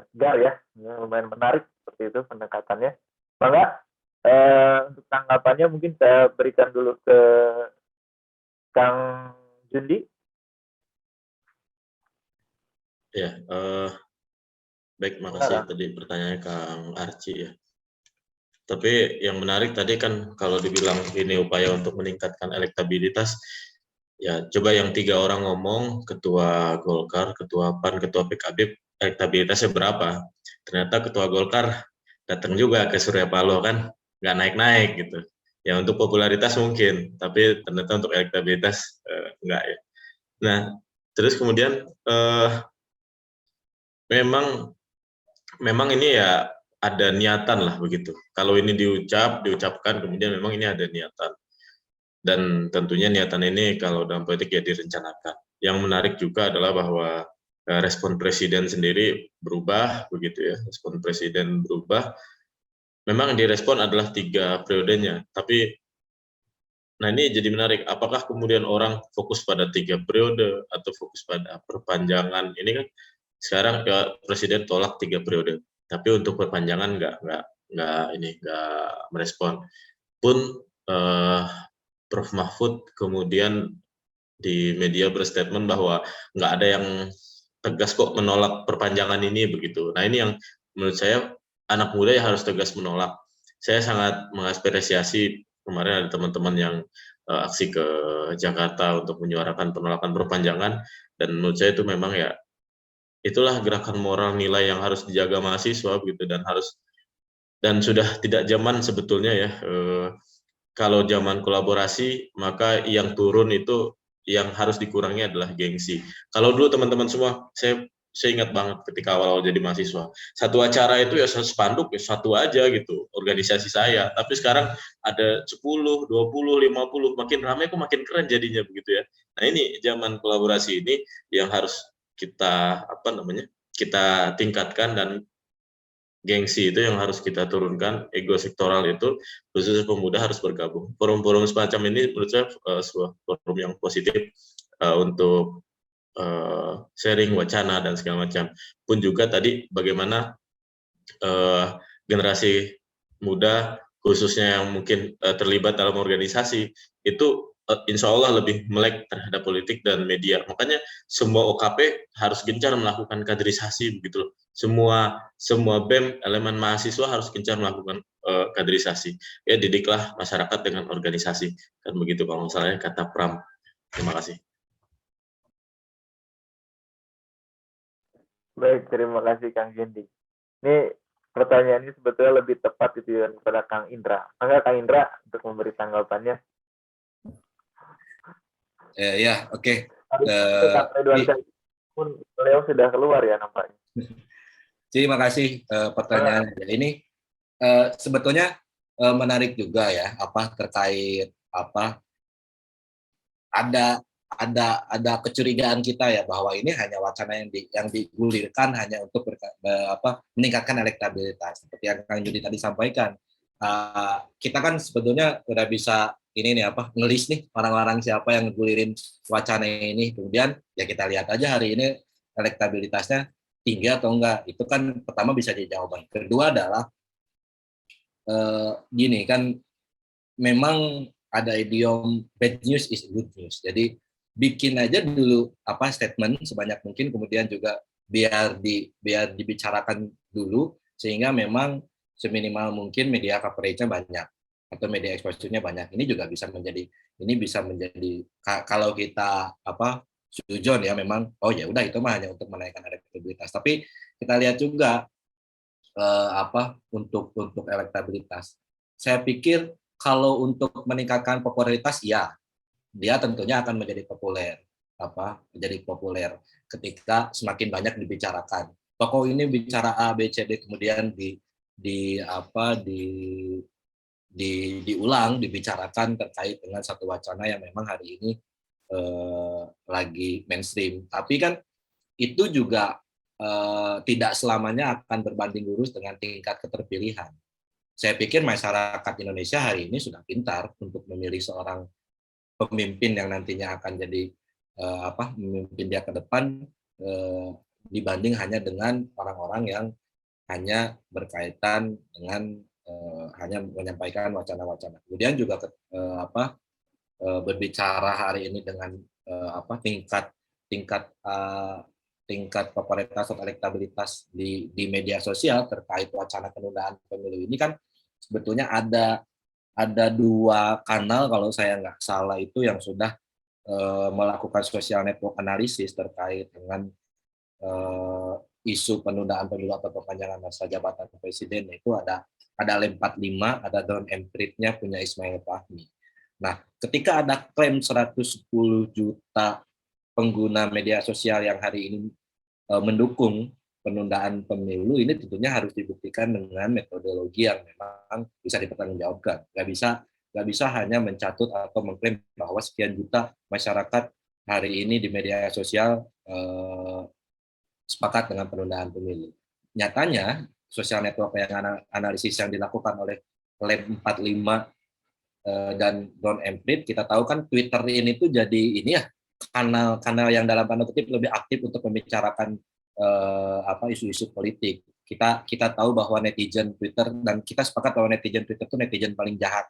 S2: segar ya, lumayan menarik seperti itu pendekatannya. Bangga, untuk tanggapannya mungkin saya berikan dulu ke Kang Jundi.
S9: Ya, baik, makasih tadi pertanyaannya Kang Arci ya. Tapi yang menarik tadi kan kalau dibilang ini upaya untuk meningkatkan elektabilitas, ya coba yang 3 orang ngomong, ketua Golkar, ketua PAN, ketua PKB, elektabilitasnya berapa? Ternyata ketua Golkar datang juga ke Surya Paloh kan, nggak naik-naik gitu. Ya untuk popularitas mungkin, tapi ternyata untuk elektabilitas enggak ya. Nah, terus kemudian memang ini ya ada niatan lah begitu. Kalau ini diucapkan, kemudian memang ini ada niatan. Dan tentunya niatan ini kalau dalam politik ya direncanakan. Yang menarik juga adalah bahwa respon presiden sendiri berubah begitu ya. Respon presiden berubah. Memang direspon adalah 3 periodenya, tapi nah ini jadi menarik. Apakah kemudian orang fokus pada 3 periode atau fokus pada perpanjangan? Ini kan sekarang ya presiden tolak 3 periode, tapi untuk perpanjangan nggak merespon. Pun Prof Mahfud kemudian di media berstatement bahwa nggak ada yang tegas kok menolak perpanjangan ini begitu. Nah ini yang menurut saya anak muda yang harus tegas menolak. Saya sangat mengapresiasi kemarin ada teman-teman yang aksi ke Jakarta untuk menyuarakan penolakan perpanjangan, dan menurut saya itu memang ya itulah gerakan moral nilai yang harus dijaga mahasiswa begitu, dan sudah tidak zaman sebetulnya ya. Kalau zaman kolaborasi maka yang turun itu yang harus dikurangi adalah gengsi. Kalau dulu teman-teman semua, saya ingat banget ketika awal-awal jadi mahasiswa, satu acara itu ya spanduk ya satu aja gitu organisasi saya, tapi sekarang ada 10, 20, 50, makin ramai kok makin keren jadinya begitu ya. Nah ini zaman kolaborasi ini yang harus kita kita tingkatkan, dan gengsi itu yang harus kita turunkan, ego sektoral itu khusus pemuda harus bergabung. Forum-forum semacam ini menurut saya sebuah forum yang positif untuk sharing wacana dan segala macam. Pun juga tadi bagaimana generasi muda khususnya yang mungkin terlibat dalam organisasi itu insya Allah lebih melek terhadap politik dan media. Makanya semua OKP harus gencar melakukan kaderisasi begitu loh. Semua BEM elemen mahasiswa harus gencar melakukan kaderisasi. Ya didiklah masyarakat dengan organisasi. Kan begitu kalau misalnya kata Pram. Terima kasih.
S2: Baik, terima kasih Kang Jendi. Ini pertanyaan ini sebetulnya lebih tepat ditujukan kepada Kang Indra. Enggak Kang Indra untuk memberi tanggapannya.
S8: Ya, oke.
S2: Pun beliau sudah keluar ya nampaknya.
S8: Terima kasih pertanyaannya. Ini sebetulnya menarik juga ya, terkait ada kecurigaan kita ya bahwa ini hanya wacana yang digulirkan hanya untuk meningkatkan elektabilitas. Seperti yang Kang Judi tadi sampaikan, kita kan sebetulnya udah bisa ngelis nih orang-orang siapa yang ngulirin wacana ini. Kemudian ya kita lihat aja hari ini elektabilitasnya tinggi atau enggak. Itu kan pertama bisa dijawab. Kedua adalah gini kan, memang ada idiom bad news is good news. Jadi bikin aja dulu statement sebanyak mungkin, kemudian juga biar dibicarakan dulu sehingga memang seminimal mungkin media coverage-nya banyak. atau media exposure-nya banyak. Ini juga bisa menjadi kalau kita sujon ya memang ya udah itu mah hanya untuk menaikkan elektabilitas. Tapi kita lihat juga untuk elektabilitas. Saya pikir kalau untuk meningkatkan popularitas ya dia tentunya akan menjadi populer ketika semakin banyak dibicarakan. Tokoh ini bicara A, B, C, D, kemudian diulang, dibicarakan terkait dengan satu wacana yang memang hari ini lagi mainstream. Tapi kan itu juga tidak selamanya akan berbanding lurus dengan tingkat keterpilihan. Saya pikir masyarakat Indonesia hari ini sudah pintar untuk memilih seorang pemimpin yang nantinya akan jadi memimpin dia ke depan dibanding hanya dengan orang-orang yang hanya berkaitan dengan hanya menyampaikan wacana-wacana. Kemudian juga berbicara hari ini dengan tingkat popularitas atau elektabilitas di media sosial terkait wacana penundaan pemilu ini kan sebetulnya ada dua kanal kalau saya nggak salah itu yang sudah melakukan social network analysis terkait dengan isu penundaan pemilu atau perpanjangan masa jabatan presiden. Itu ada Lem 45, ada Drone Emprit-nya punya Ismail Fahmi. Nah, ketika ada klaim 110 juta pengguna media sosial yang hari ini mendukung penundaan pemilu, ini tentunya harus dibuktikan dengan metodologi yang memang bisa dipertanggungjawabkan. Nggak bisa hanya mencatut atau mengklaim bahwa sekian juta masyarakat hari ini di media sosial sepakat dengan penundaan pemilu. Nyatanya, social network yang analisis yang dilakukan oleh Lem 45 dan Drone Emprit, kita tahu kan Twitter ini tuh jadi ini ya kanal yang dalam tanda kutip lebih aktif untuk membicarakan isu-isu politik. Kita tahu bahwa netizen Twitter, dan kita sepakat bahwa netizen Twitter itu netizen paling jahat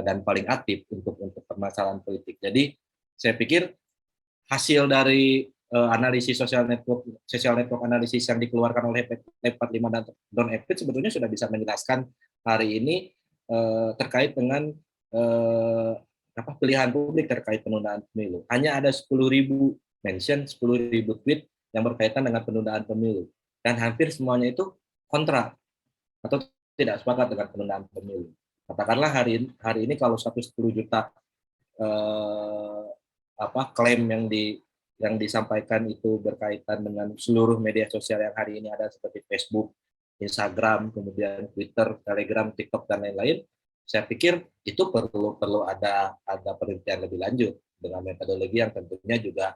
S8: dan paling aktif untuk permasalahan politik. Jadi saya pikir hasil dari analisis social network analisis yang dikeluarkan oleh Lem 45 dan Drone Emprit sebetulnya sudah bisa menjelaskan hari ini terkait dengan pilihan publik terkait penundaan pemilu. Hanya ada 10.000 mention, 10.000 tweet yang berkaitan dengan penundaan pemilu. Dan hampir semuanya itu kontra atau tidak sepakat dengan penundaan pemilu. Katakanlah hari ini kalau 110 juta klaim yang disampaikan itu berkaitan dengan seluruh media sosial yang hari ini ada seperti Facebook, Instagram, kemudian Twitter, Telegram, TikTok, dan lain-lain, saya pikir itu perlu ada penelitian lebih lanjut dengan metodologi yang tentunya juga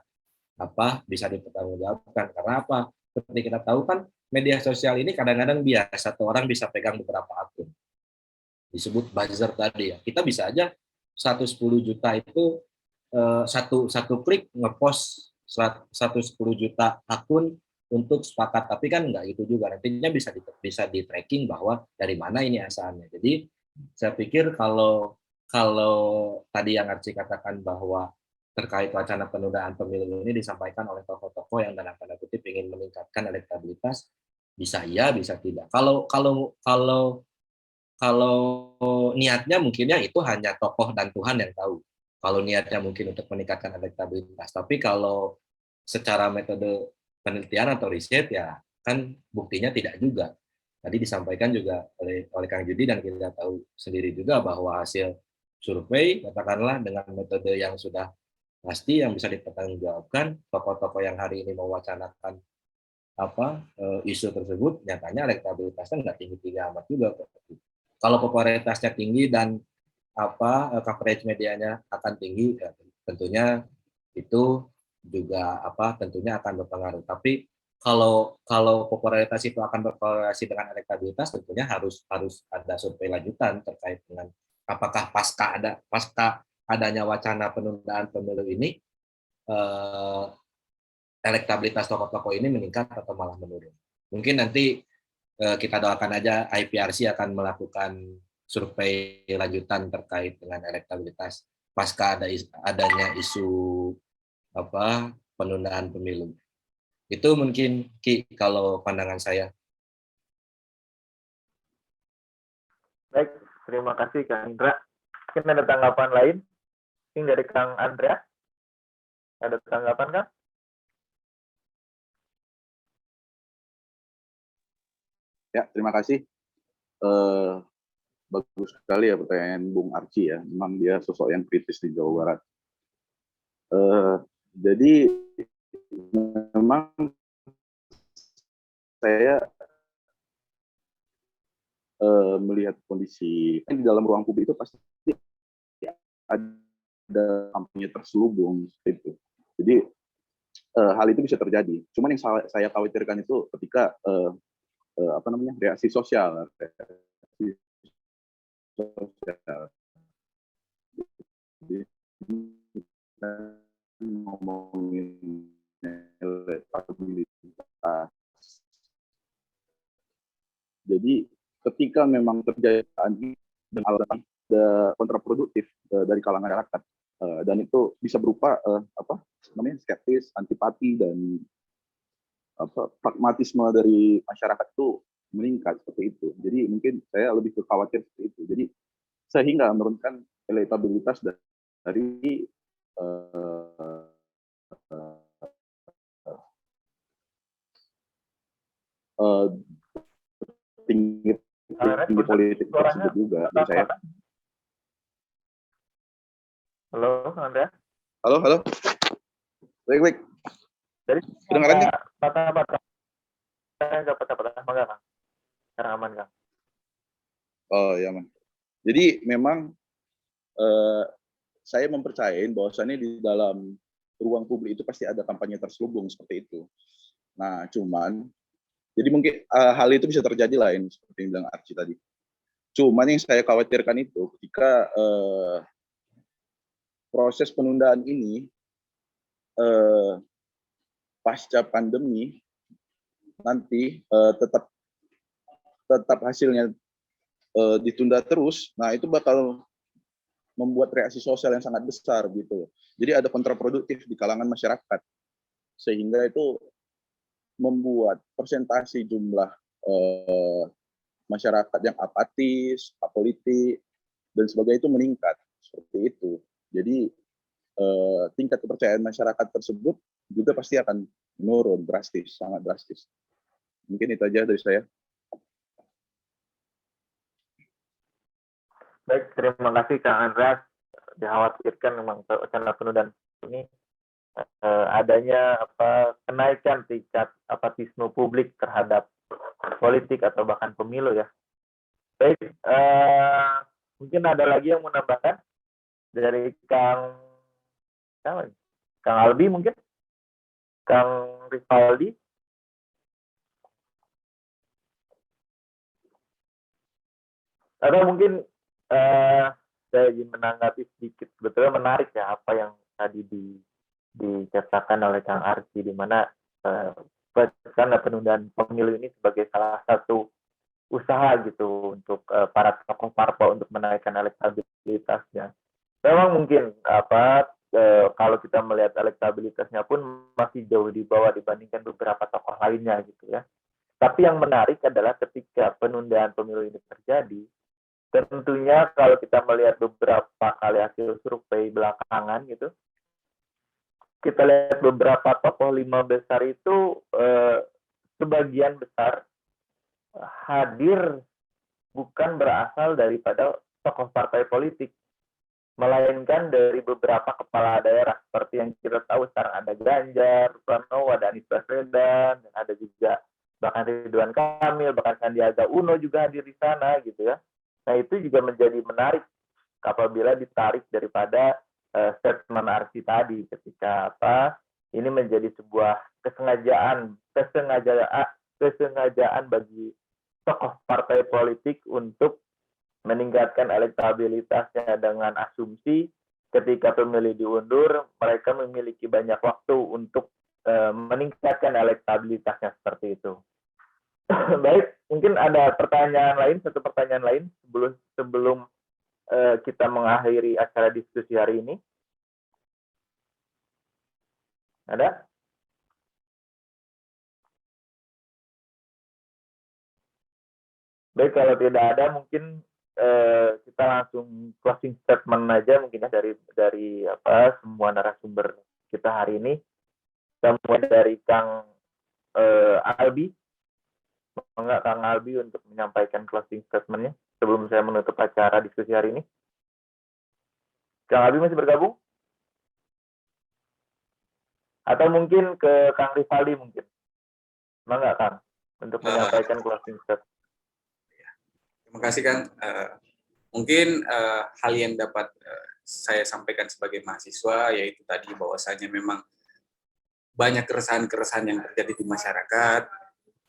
S8: bisa dipertanggungjawabkan. Karena apa? Seperti kita tahu kan media sosial ini kadang-kadang satu orang bisa pegang beberapa akun. Disebut buzzer tadi ya. Kita bisa aja 110 juta itu satu klik ngepost 110 juta akun untuk sepakat, tapi kan enggak itu juga, nantinya bisa di tracking bahwa dari mana ini asalnya. Jadi saya pikir kalau tadi yang Arci katakan bahwa terkait wacana penundaan pemilu ini disampaikan oleh tokoh-tokoh yang dalam tanda kutip ingin meningkatkan elektabilitas, bisa iya, bisa tidak. Kalau niatnya mungkinnya itu hanya tokoh dan Tuhan yang tahu. Kalau niatnya mungkin untuk meningkatkan elektabilitas, tapi kalau secara metode penelitian atau riset ya kan buktinya tidak juga. Tadi disampaikan juga oleh Kang Judi dan kita tahu sendiri juga bahwa hasil survei katakanlah dengan metode yang sudah pasti yang bisa dipertanggungjawabkan, tokoh-tokoh yang hari ini mewacanakan isu tersebut nyatanya elektabilitasnya nggak tinggi-tinggi amat juga. Kalau popularitasnya tinggi dan coverage medianya akan tinggi, ya, tentunya itu juga tentunya akan berpengaruh. Tapi kalau popularitas itu akan berkorelasi dengan elektabilitas, tentunya harus ada survei lanjutan terkait dengan apakah pasca adanya wacana penundaan pemilu ini elektabilitas tokoh-tokoh ini meningkat atau malah menurun. Mungkin nanti kita doakan aja IPRC akan melakukan survei lanjutan terkait dengan elektabilitas pasca adanya isu penundaan pemilu. Itu mungkin Ki kalau pandangan saya.
S2: Baik, terima kasih Kang Indra. Mungkin ada tanggapan lain? Mungkin dari Kang Andrea? Ada tanggapan Kang?
S7: Ya, terima kasih. Bagus sekali ya pertanyaan Bung Arci ya. Memang dia sosok yang kritis di Jawa Barat. Jadi memang saya melihat kondisi di dalam ruang publik itu pasti ada kampanye terselubung itu. Jadi hal itu bisa terjadi. Cuman yang saya khawatirkan itu ketika reaksi sosial. Jadi, ngomongin elektabilitas. Jadi ketika memang terjadi dengan alasan kontraproduktif dari kalangan masyarakat dan itu bisa berupa skeptis, antipati dan pragmatisme dari masyarakat itu meningkat seperti itu. Jadi mungkin saya lebih khawatir seperti itu. Jadi sehingga menurunkan elektabilitas dari tinggi politik tersebut juga. Jadi saya.
S2: Halo, Andrea.
S7: Halo. Baik.
S2: Jadi
S7: kedengaran nggak?
S2: Patah-patah. Enggak, Kang. Sekarang aman, Kang.
S7: Oh ya, Man. Jadi memang saya mempercayai bahwasannya di dalam ruang publik itu pasti ada kampanye terselubung seperti itu. Nah, cuman jadi mungkin hal itu bisa terjadi lain seperti yang bilang Arci tadi. Cuman yang saya khawatirkan itu ketika proses penundaan ini pasca pandemi nanti tetap hasilnya ditunda terus, nah itu bakal membuat reaksi sosial yang sangat besar gitu. Jadi ada kontraproduktif di kalangan masyarakat, sehingga itu membuat persentase jumlah masyarakat yang apatis, apolitik dan sebagainya itu meningkat seperti itu. Jadi tingkat kepercayaan masyarakat tersebut juga pasti akan menurun drastis, sangat drastis. Mungkin itu aja dari saya.
S2: Baik, terima kasih Kang Andreas. Dikhawatirkan memang wacana penundaan ini adanya kenaikan tingkat apatisme publik terhadap politik atau bahkan pemilu ya. Baik, mungkin ada lagi yang mau menambahkan dari Kang Albi mungkin, Kang Rivaldi. Atau mungkin saya ingin menanggapi sedikit, sebetulnya menarik ya apa yang tadi dikatakan oleh Kang Arci, di mana karena penundaan pemilu ini sebagai salah satu usaha gitu untuk para tokoh parpol untuk menaikkan elektabilitasnya. Memang mungkin kalau kita melihat elektabilitasnya pun masih jauh di bawah dibandingkan beberapa tokoh lainnya gitu ya. Tapi yang menarik adalah ketika penundaan pemilu ini terjadi, tentunya kalau kita melihat beberapa kali hasil survei belakangan gitu, kita lihat beberapa tokoh 5 besar itu sebagian besar hadir bukan berasal daripada tokoh partai politik, melainkan dari beberapa kepala daerah seperti yang kita tahu sekarang ada Ganjar Pranowo, ada Anies Baswedan, dan ada juga bahkan Ridwan Kamil, bahkan Sandiaga Uno juga hadir di sana gitu ya. Nah itu juga menjadi menarik apabila ditarik daripada statement Arci tadi ketika ini menjadi sebuah kesengajaan bagi tokoh partai politik untuk meningkatkan elektabilitasnya dengan asumsi ketika pemilih diundur mereka memiliki banyak waktu untuk meningkatkan elektabilitasnya seperti itu. Baik, mungkin ada satu pertanyaan lain sebelum kita mengakhiri acara diskusi hari ini. Ada? Baik, kalau tidak ada mungkin kita langsung closing statement aja mungkin ya dari semua narasumber kita hari ini. Kita mulai dari Kang Albi. Enggak Kang Albi untuk menyampaikan closing statement-nya sebelum saya menutup acara diskusi hari ini. Kang Albi masih bergabung? Atau mungkin ke Kang Rivaldi mungkin? Enggak Kang untuk menyampaikan closing statement.
S4: Terima kasih Kang. Mungkin hal yang dapat saya sampaikan sebagai mahasiswa yaitu tadi bahwasanya memang banyak keresahan-keresahan yang terjadi di masyarakat.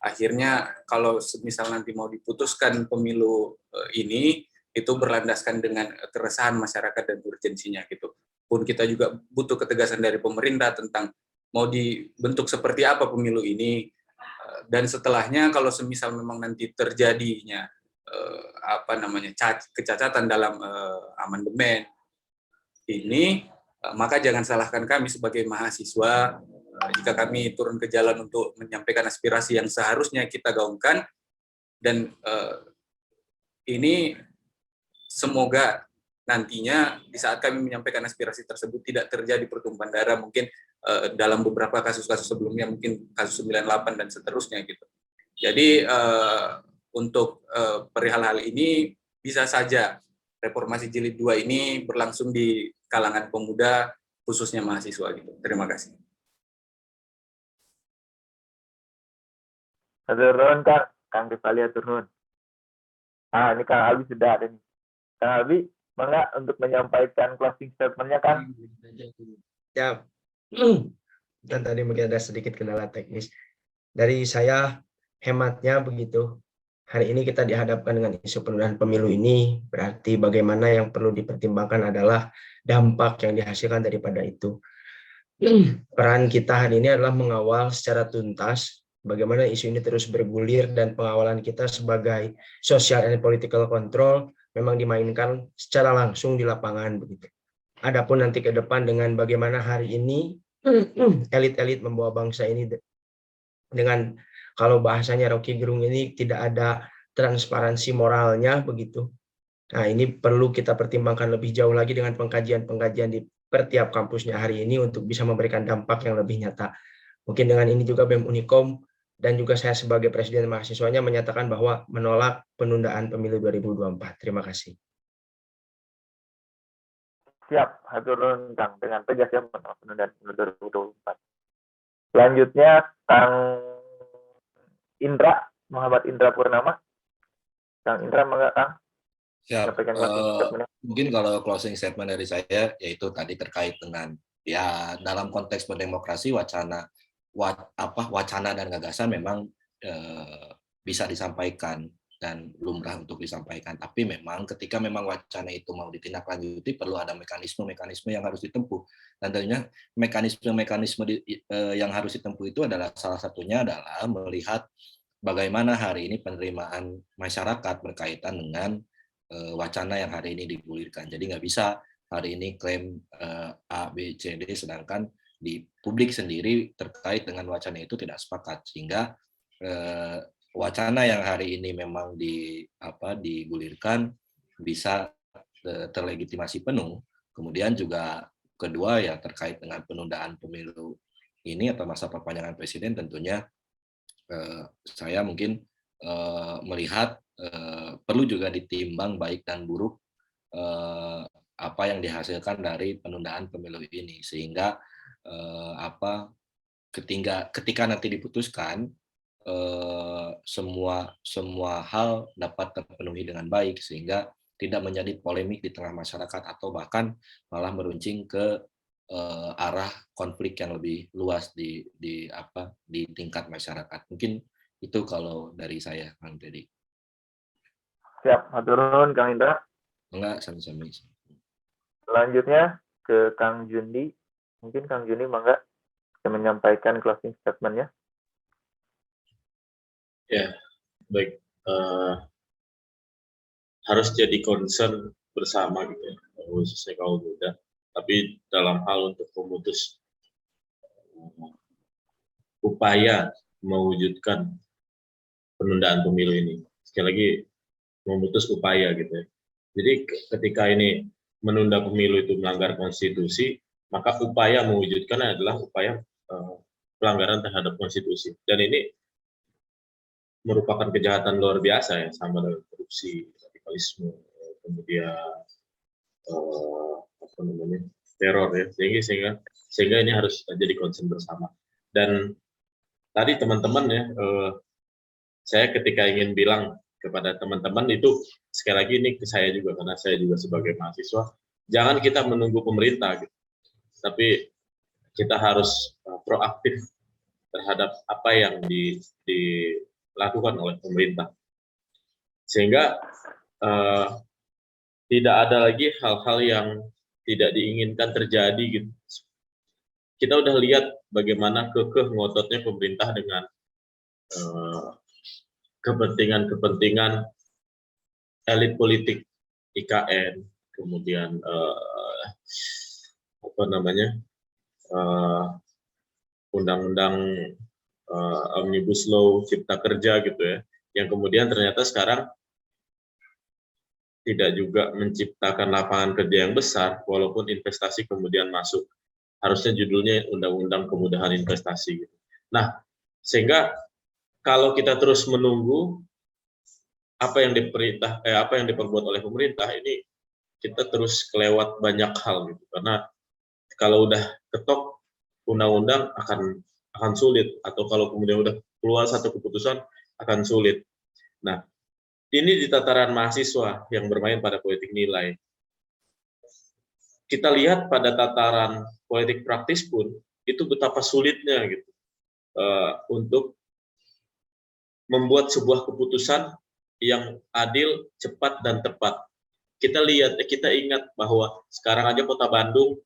S4: Akhirnya kalau misal nanti mau diputuskan pemilu ini itu berlandaskan dengan keresahan masyarakat dan urgensinya gitu. Pun kita juga butuh ketegasan dari pemerintah tentang mau dibentuk seperti apa pemilu ini, dan setelahnya kalau semisal memang nanti terjadinya kecacatan dalam amandemen ini, maka jangan salahkan kami sebagai mahasiswa jika kami turun ke jalan untuk menyampaikan aspirasi yang seharusnya kita gaungkan, dan ini semoga nantinya di saat kami menyampaikan aspirasi tersebut tidak terjadi pertumpahan darah mungkin dalam beberapa kasus-kasus sebelumnya, mungkin kasus 98 dan seterusnya gitu. Jadi untuk perihal hal ini bisa saja reformasi jilid 2 ini berlangsung di kalangan pemuda khususnya mahasiswa gitu. Terima kasih.
S2: Hatur nuhun Kang Rivaldi, hatur nuhun. Ini Kang Albi sudah ada nih. Kang Albi, mangga untuk menyampaikan closing statement-nya Kang.
S5: Ya, dan tadi mungkin ada sedikit kendala teknis. Dari saya, hematnya begitu. Hari ini kita dihadapkan dengan isu penundaan pemilu ini, berarti bagaimana yang perlu dipertimbangkan adalah dampak yang dihasilkan daripada itu. Peran kita hari ini adalah mengawal secara tuntas bagaimana isu ini terus bergulir, dan pengawalan kita sebagai social and political control memang dimainkan secara langsung di lapangan begitu. Adapun nanti ke depan dengan bagaimana hari ini elit-elit membawa bangsa ini dengan, kalau bahasanya Rocky Gerung ini, tidak ada transparansi moralnya begitu. Nah, ini perlu kita pertimbangkan lebih jauh lagi dengan pengkajian-pengkajian di tiap kampusnya hari ini untuk bisa memberikan dampak yang lebih nyata. Mungkin dengan ini juga BEM Unikom dan juga saya sebagai presiden mahasiswanya menyatakan bahwa menolak penundaan pemilu 2024. Terima kasih.
S2: Siap, hatur nuhun Kang, dengan tegas ya menolak penundaan pemilu 2024. Selanjutnya Kang Indra, Muhammad Indra Purnama. Kang Indra, mangga Kang.
S8: Siap.
S2: Sampaikan closing statement-nya.
S8: Mungkin kalau closing statement dari saya yaitu tadi terkait dengan ya dalam konteks berdemokrasi wacana dan gagasan memang bisa disampaikan dan lumrah untuk disampaikan. Tapi memang ketika memang wacana itu mau ditindaklanjuti perlu ada mekanisme-mekanisme yang harus ditempuh. Dan tentunya mekanisme-mekanisme yang harus ditempuh itu adalah salah satunya adalah melihat bagaimana hari ini penerimaan masyarakat berkaitan dengan wacana yang hari ini digulirkan. Jadi nggak bisa hari ini klaim A, B, C, D, sedangkan di publik sendiri terkait dengan wacana itu tidak sepakat. Sehingga wacana yang hari ini memang digulirkan bisa terlegitimasi penuh. Kemudian juga kedua ya terkait dengan penundaan pemilu ini atau masa perpanjangan presiden, tentunya saya mungkin melihat perlu juga ditimbang baik dan buruk apa yang dihasilkan dari penundaan pemilu ini, sehingga ketika nanti diputuskan semua hal dapat terpenuhi dengan baik sehingga tidak menjadi polemik di tengah masyarakat atau bahkan malah meruncing ke arah konflik yang lebih luas di tingkat masyarakat. Mungkin itu kalau dari saya, Kang Teddy.
S2: Siap, hatur nuhun Kang Indra.
S8: Enggak, sami-sami.
S2: Selanjutnya ke Kang Jundi. Mungkin Kang Jundi mangga bisa menyampaikan closing statement-nya.
S9: Ya, baik. Harus jadi concern bersama gitu ya, khususnya kaum muda. Tapi dalam hal untuk memutus upaya mewujudkan penundaan pemilu ini. Sekali lagi, memutus upaya gitu ya. Jadi ketika ini menunda pemilu itu melanggar konstitusi, maka upaya mewujudkan adalah upaya pelanggaran terhadap konstitusi. Dan ini merupakan kejahatan luar biasa ya, sama dengan korupsi, radikalisme, kemudian apa namanya, teror ya. Sehingga ini harus jadi concern bersama. Dan tadi teman-teman ya, saya ketika ingin bilang kepada teman-teman itu, sekali lagi ini ke saya juga, karena saya juga sebagai mahasiswa, jangan kita menunggu pemerintah gitu, tapi kita harus proaktif terhadap apa yang dilakukan oleh pemerintah, sehingga tidak ada lagi hal-hal yang tidak diinginkan terjadi gitu. Kita udah lihat bagaimana kekeh ngototnya pemerintah dengan kepentingan elit politik IKN, kemudian apa namanya, undang-undang omnibus law cipta kerja gitu ya, yang kemudian ternyata sekarang tidak juga menciptakan lapangan kerja yang besar, walaupun investasi kemudian masuk. Harusnya judulnya undang-undang kemudahan investasi gitu. Nah, sehingga kalau kita terus menunggu apa yang diperbuat oleh pemerintah, ini kita terus kelewat banyak hal gitu. Karena kalau udah ketok undang-undang akan sulit, atau kalau kemudian udah keluar satu keputusan akan sulit. Nah, ini di tataran mahasiswa yang bermain pada politik nilai. Kita lihat pada tataran politik praktis pun itu betapa sulitnya gitu untuk membuat sebuah keputusan yang adil, cepat, dan tepat. Kita ingat bahwa sekarang aja Kota Bandung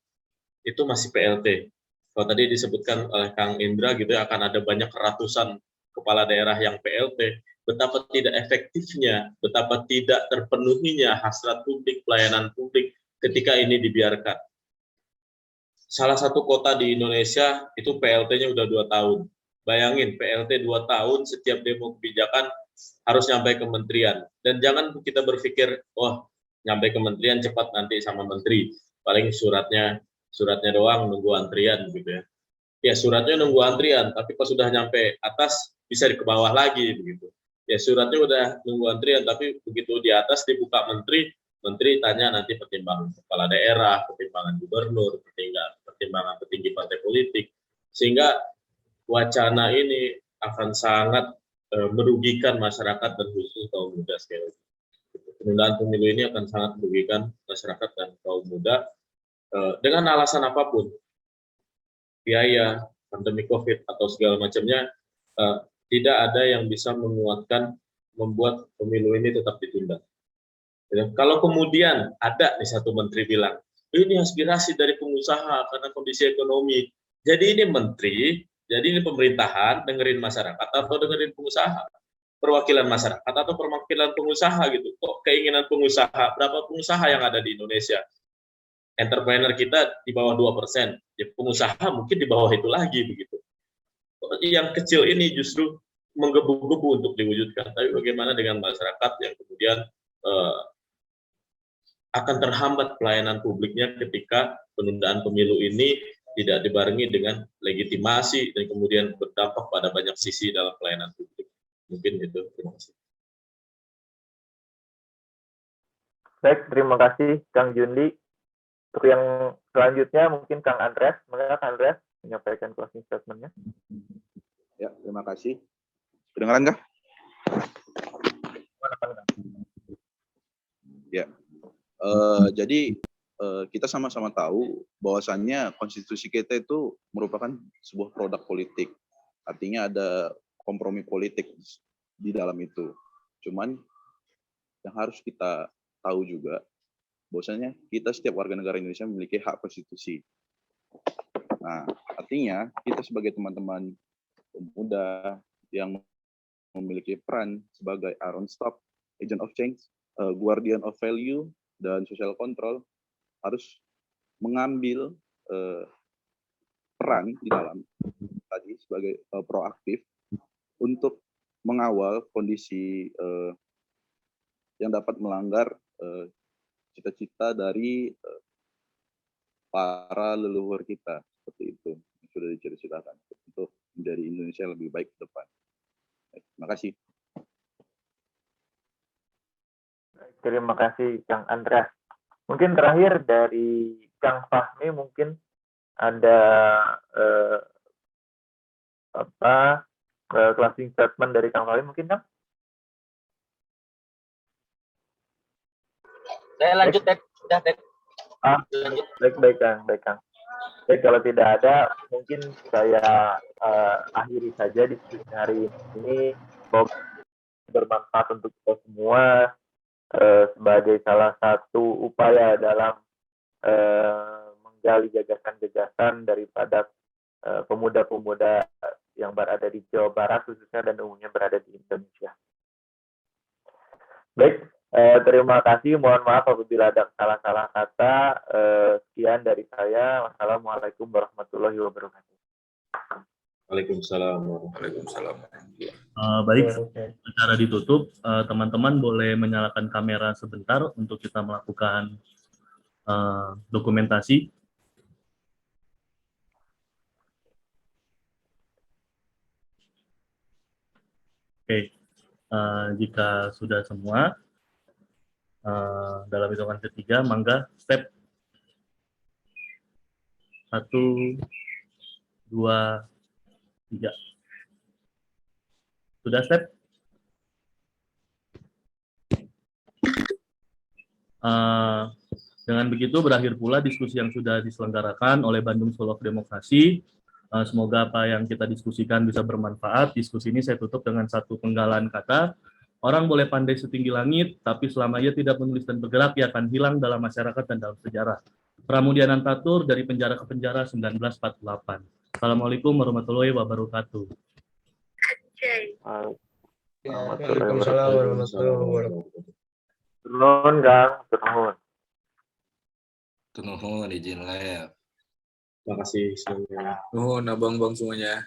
S9: itu masih PLT. Kalau tadi disebutkan oleh Kang Indra gitu ya, akan ada banyak ratusan kepala daerah yang PLT. Betapa tidak efektifnya, betapa tidak terpenuhinya hasrat publik, pelayanan publik ketika ini dibiarkan. Salah satu kota di Indonesia itu PLT-nya udah 2 tahun. Bayangin, PLT 2 tahun, setiap demo kebijakan harus nyampe kementerian. Dan jangan kita berpikir, oh, nyampe kementerian cepat nanti sama menteri. Paling suratnya doang nunggu antrian gitu ya. Ya suratnya nunggu antrian, tapi pas sudah nyampe atas bisa ke bawah lagi begitu. Ya suratnya udah nunggu antrian, tapi begitu di atas dibuka menteri tanya nanti pertimbangan kepala daerah, pertimbangan gubernur, pertimbangan petinggi partai politik, sehingga wacana ini akan sangat merugikan masyarakat dan khusus kaum muda sekali. Penundaan pemilu ini akan sangat merugikan masyarakat dan kaum muda dengan alasan apapun, biaya, pandemi COVID atau segala macamnya, tidak ada yang bisa menguatkan membuat pemilu ini tetap ditunda. Ya, kalau kemudian ada nih satu menteri bilang, ini aspirasi dari pengusaha karena kondisi ekonomi. Jadi ini menteri, jadi ini pemerintahan, dengerin masyarakat atau dengerin pengusaha? Perwakilan masyarakat atau perwakilan pengusaha gitu. Kok keinginan pengusaha, berapa pengusaha yang ada di Indonesia? Entrepreneur kita di bawah 2%, ya pengusaha mungkin di bawah itu lagi begitu. Yang kecil ini justru menggebu-gebu untuk diwujudkan. Tapi bagaimana dengan masyarakat yang kemudian akan terhambat pelayanan publiknya ketika penundaan pemilu ini tidak dibarengi dengan legitimasi dan kemudian berdampak pada banyak sisi dalam pelayanan publik. Mungkin itu. Terima kasih.
S2: Baik, terima kasih Kang Jundi. Untuk yang selanjutnya mungkin Kang Andreas. Mengapa Kang Andreas menyampaikan closing statement-nya?
S7: Ya, terima kasih. Kedengaran nggak? Ya. Jadi kita sama-sama tahu bahwasannya konstitusi kita itu merupakan sebuah produk politik. Artinya ada kompromi politik di dalam itu. Cuman yang harus kita tahu juga bahwasanya kita setiap warga negara Indonesia memiliki hak konstitusi. Nah, artinya kita sebagai teman-teman pemuda yang memiliki peran sebagai iron stop, agent of change, guardian of value, dan social control harus mengambil peran di dalam tadi sebagai proaktif untuk mengawal kondisi yang dapat melanggar cita-cita dari para leluhur kita, seperti itu yang sudah dicita-citakan untuk menjadi Indonesia yang lebih baik ke depan. Terima kasih.
S2: Terima kasih Kang Andreas. Mungkin terakhir dari Kang Fahmi, mungkin ada closing statement dari Kang Fahmi mungkin, Kang?
S11: Saya lanjut, Dek. Sudah, Dek.
S2: Baik, Kang. Baik, kalau tidak ada, mungkin saya akhiri saja diskusi hari ini. Semoga bermanfaat untuk kita semua sebagai salah satu upaya dalam menggali gagasan-gagasan daripada pemuda-pemuda yang berada di Jawa Barat khususnya dan umumnya berada di Indonesia. Baik, terima kasih. Mohon maaf apabila ada salah-salah kata. Sekian dari saya. Wassalamualaikum warahmatullahi wabarakatuh.
S9: Waalaikumsalam.
S1: Baik, secara ditutup, teman-teman boleh menyalakan kamera sebentar untuk kita melakukan dokumentasi. Oke, jika sudah semua, dalam hitungan ketiga, mangga step 1, 2, 3. Sudah step? Dengan begitu berakhir pula diskusi yang sudah diselenggarakan oleh Bandung School of Democracy. Semoga apa yang kita diskusikan bisa bermanfaat. Diskusi ini saya tutup dengan satu penggalan kata. Orang boleh pandai setinggi langit, tapi selama ia tidak menulis dan bergerak, ia akan hilang dalam masyarakat dan dalam sejarah. Pramudia Nantatur, dari penjara ke penjara, 1948. Assalamualaikum warahmatullahi wabarakatuh.
S5: Waalaikumsalam warahmatullahi wabarakatuh.
S2: Turun, Kang. Turun.
S8: Nuhun izin live.
S9: Terima kasih semuanya.
S4: Nuhun abang-abang semuanya.